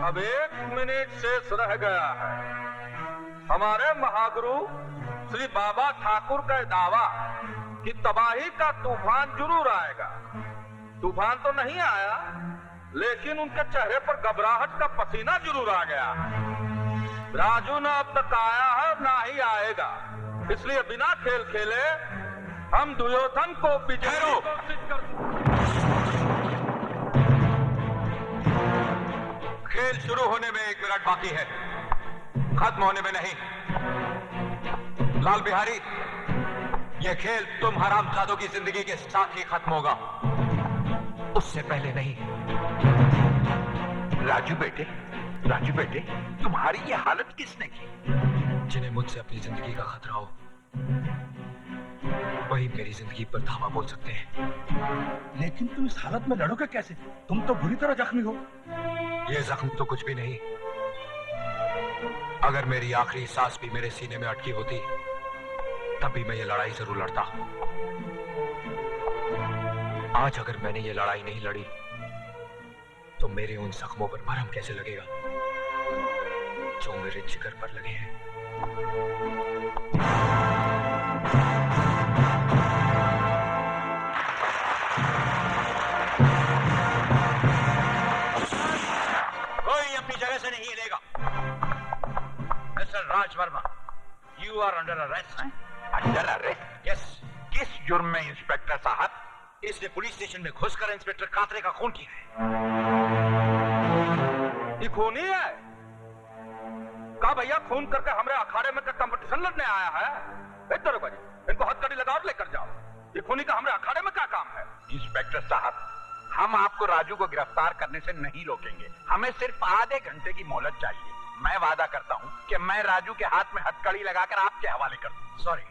[SPEAKER 7] अब 1 मिनट शेष रह गया है। हमारे महागुरु श्री बाबा ठाकुर का दावा कि तबाही का तूफान जरूर आएगा। तूफान तो नहीं आया, लेकिन उनके चेहरे पर घबराहट का पसीना जरूर आ गया। राजू न अब तक आया है और ना ही आएगा, इसलिए बिना खेल खेले हम दुर्योधन को विजयी घोषित कर।
[SPEAKER 17] खेल शुरू होने में 1 मिनट बाकी है, खत्म होने में नहीं। लाल बिहारी, ये खेल तुम हरामजादों की जिंदगी के साथ ही खत्म होगा, उससे पहले नहीं।
[SPEAKER 10] राजू बेटे, तुम्हारी ये हालत किसने की?
[SPEAKER 2] जिन्हें मुझसे अपनी जिंदगी का खतरा हो, वही मेरी जिंदगी पर धावा बोल सकते हैं।
[SPEAKER 7] लेकिन तुम इस हालत में लड़ोगे कैसे? तुम तो बुरी तरह जख्मी हो।
[SPEAKER 2] ये जख्म तो कुछ भी नहीं। अगर मेरी आखिरी सांस भी मेरे सीने में अटकी होती, तब भी मैं ये लड़ाई जरूर लड़ता। आज अगर मैंने ये लड़ाई नहीं लड़ी, तो मेरे उन जख्मों पर मरहम कैसे लगेगा जो मेरे जिगर पर लगे हैं।
[SPEAKER 17] कोई अपनी जगह से नहीं हिलेगा। Mister Raj Verma, you are under arrest.
[SPEAKER 10] Under arrest?
[SPEAKER 17] Yes.
[SPEAKER 10] किस जुर्म में इंस्पेक्टर साहब?
[SPEAKER 17] इसने पुलिस स्टेशन में घुसकर इंस्पेक्टर कातरे का खून किया है।
[SPEAKER 7] ये खूनी है? कहा भैया खून करके हमारे अखाड़े में कंपटीशन लड़ने आया है? इधर भाई, इनको हथकड़ी लगा और लेकर जाओ। ये खूनी का हमारे अखाड़े में क्या काम है?
[SPEAKER 10] इंस्पेक्टर साहब, हम आपको राजू को गिरफ्तार करने से नहीं रोकेंगे। हमें सिर्फ आधे घंटे की मोहलत चाहिए। मैं वादा करता हूं कि मैं राजू के हाथ में हथकड़ी लगाकर आपके हवाले कर दूं।
[SPEAKER 17] सॉरी,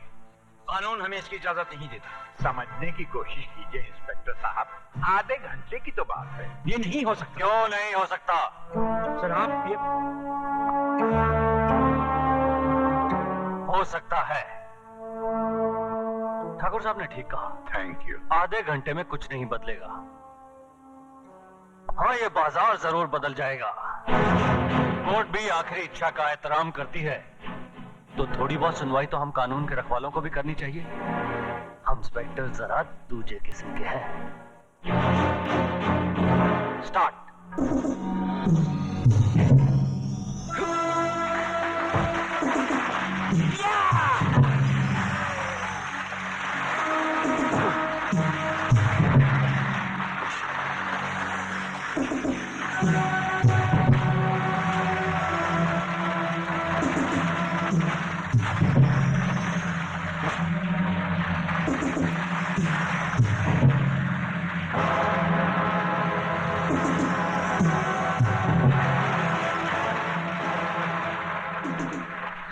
[SPEAKER 17] कानून हमें इसकी इजाजत नहीं देता।
[SPEAKER 10] समझने की कोशिश कीजिए इंस्पेक्टर साहब, आधे घंटे की तो बात है।
[SPEAKER 17] ये नहीं हो सकता। क्यों नहीं हो सकता?
[SPEAKER 7] सर आप ये
[SPEAKER 18] हो सकता है। ठाकुर साहब ने ठीक कहा।
[SPEAKER 10] Thank you.
[SPEAKER 18] आधे घंटे में कुछ नहीं बदलेगा। हाँ, ये बाजार जरूर बदल जाएगा। कोर्ट भी आखिरी इच्छा का एहतराम करती है, तो थोड़ी बहुत सुनवाई तो हम कानून के रखवालों को भी करनी चाहिए। हम इंस्पेक्टर जरा दूजे किस्म के हैं। स्टार्ट।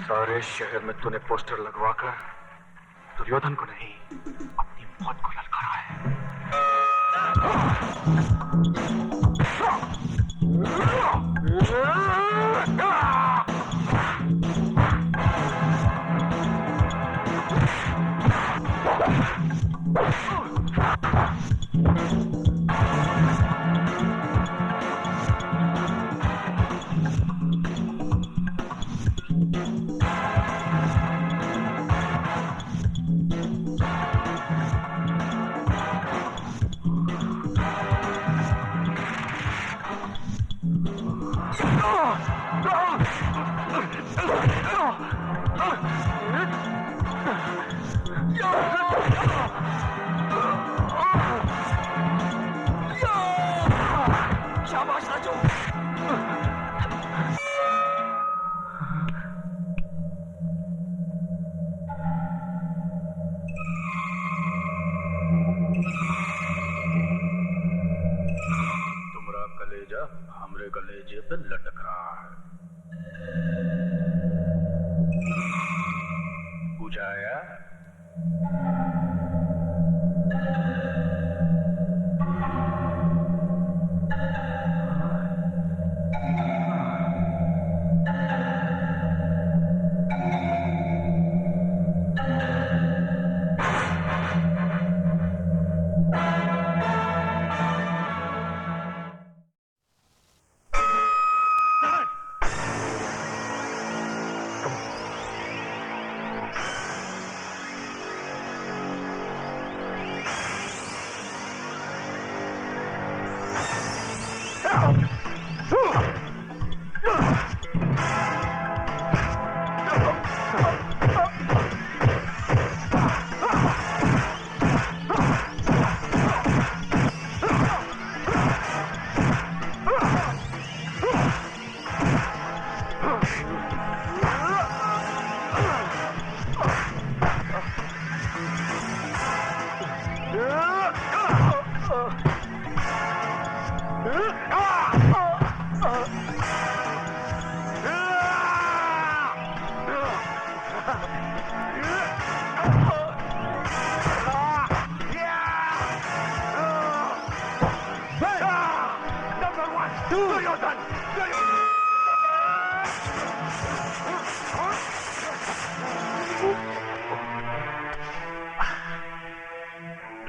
[SPEAKER 2] सारे शहर में तूने पोस्टर लगवाकर दुर्योधन को नहीं, अपनी मौत को ललकारा है।
[SPEAKER 10] बुझाया?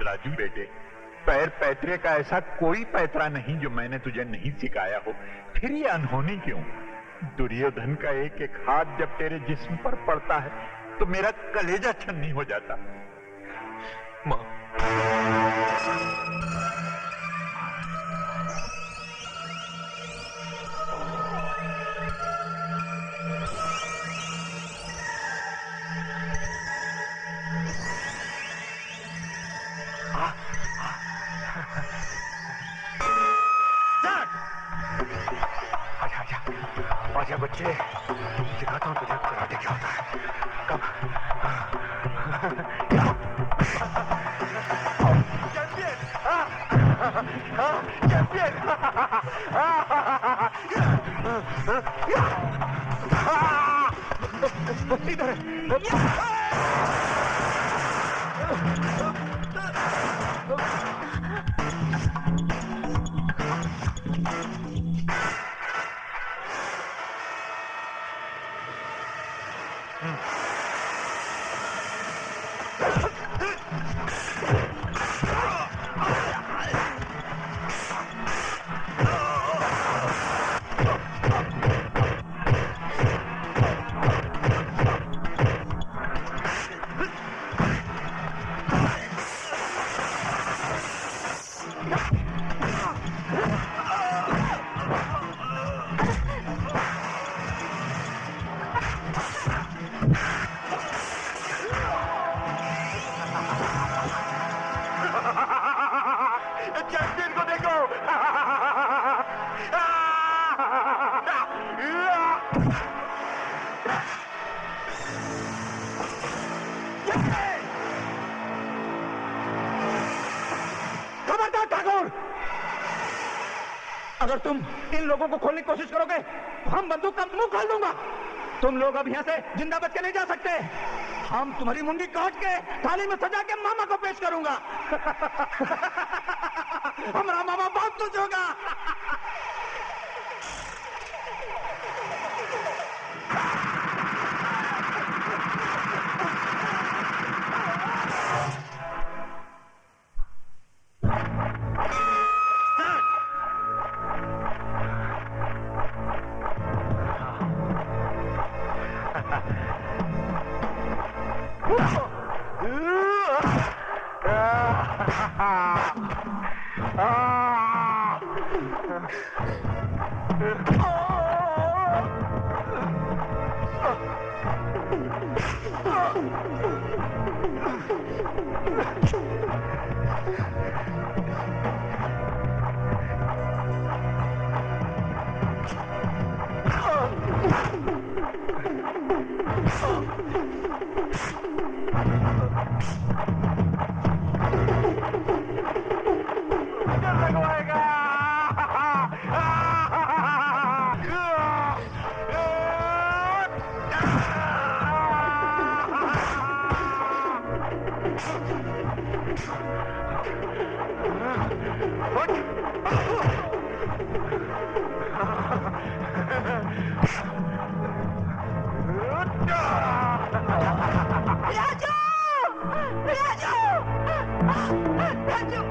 [SPEAKER 19] राजू बेटे, पैर पैतरे का ऐसा कोई पैतरा नहीं जो मैंने तुझे नहीं सिखाया हो। फिर ये अनहोनी क्यों? दुर्योधन का एक एक हाथ जब तेरे जिस्म पर पड़ता है तो मेरा कलेजा छन्नी हो जाता।
[SPEAKER 5] मां,
[SPEAKER 19] आजा बच्चे, दिखाता हूँ तुझे कराटे क्या होता है। कब चैंपियन, चैंपियन को देखो।
[SPEAKER 7] खबरदार ठाकुर, अगर तुम इन लोगों को खोलने की कोशिश करोगे तो हम बंदूक का मुंह खोल दूंगा। तुम लोग अब यहाँ से जिंदा बच के नहीं जा सकते। हम तुम्हारी मुंडी काट के थाली में सजा के मामा को पेश करूंगा। हमारा मामा बहुत खुश होगा।
[SPEAKER 15] राजू राजू राजू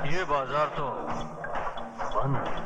[SPEAKER 18] ये बाजार तो बंद है।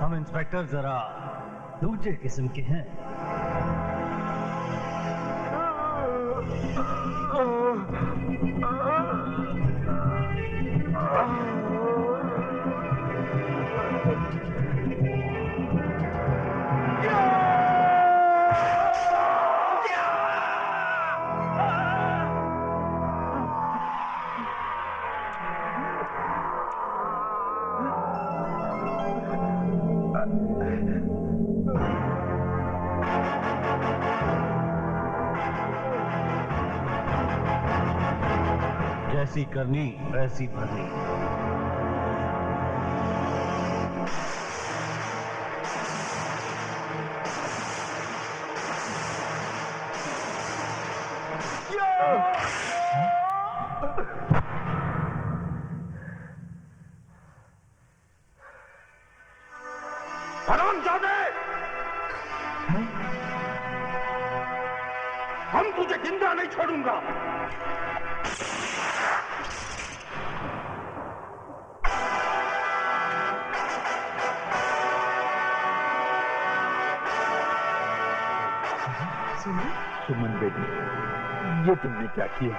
[SPEAKER 18] हम इंस्पेक्टर जरा दूसरे किस्म के हैं। जैसी करनी वैसी भरनी।
[SPEAKER 7] हरामजादे! हम तुझे जिंदा नहीं छोड़ूंगा।
[SPEAKER 19] सुमन बेटी, ये तुमने क्या किया?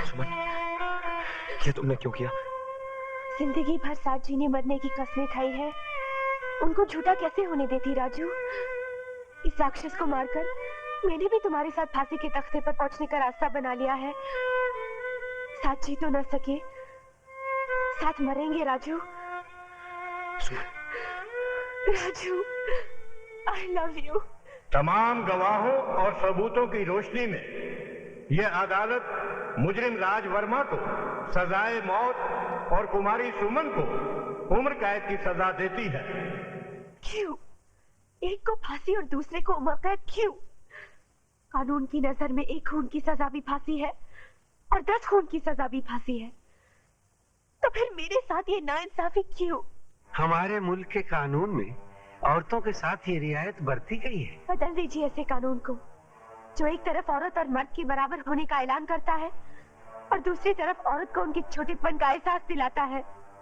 [SPEAKER 2] सुमन, ये तुमने क्यों किया?
[SPEAKER 11] जिंदगी भर साथ जीने मरने की कस्में खाई है, उनको झूठा कैसे होने देती राजू? इस राक्षस को मारकर मैंने भी तुम्हारे साथ फांसी के तख्ते पर पहुंचने का रास्ता बना लिया है। साथ जी तो न सके, साथ मरेंगे Raju. Raju, I love you.
[SPEAKER 20] तमाम गवाहों और सबूतों की रोशनी में यह अदालत मुजरिम राज वर्मा को सजाए मौत और कुमारी सुमन को उम्र कैद की सजा देती है।
[SPEAKER 11] क्यों? एक को फांसी और दूसरे को उम्र कैद क्यों? कानून की नजर में एक खून की सजा भी फांसी है और 10 खून की सजा भी फांसी है, तो फिर मेरे साथ ये नाइंसाफी क्यों?
[SPEAKER 1] हमारे मुल्क के कानून में औरतों के साथ ये रियायत बरती गई है।
[SPEAKER 11] बदल दीजिए ऐसे कानून को जो एक तरफ औरत और मर्द के बराबर होने का ऐलान करता है और दूसरी तरफ औरत को उनके छोटेपन का एहसास दिलाता है।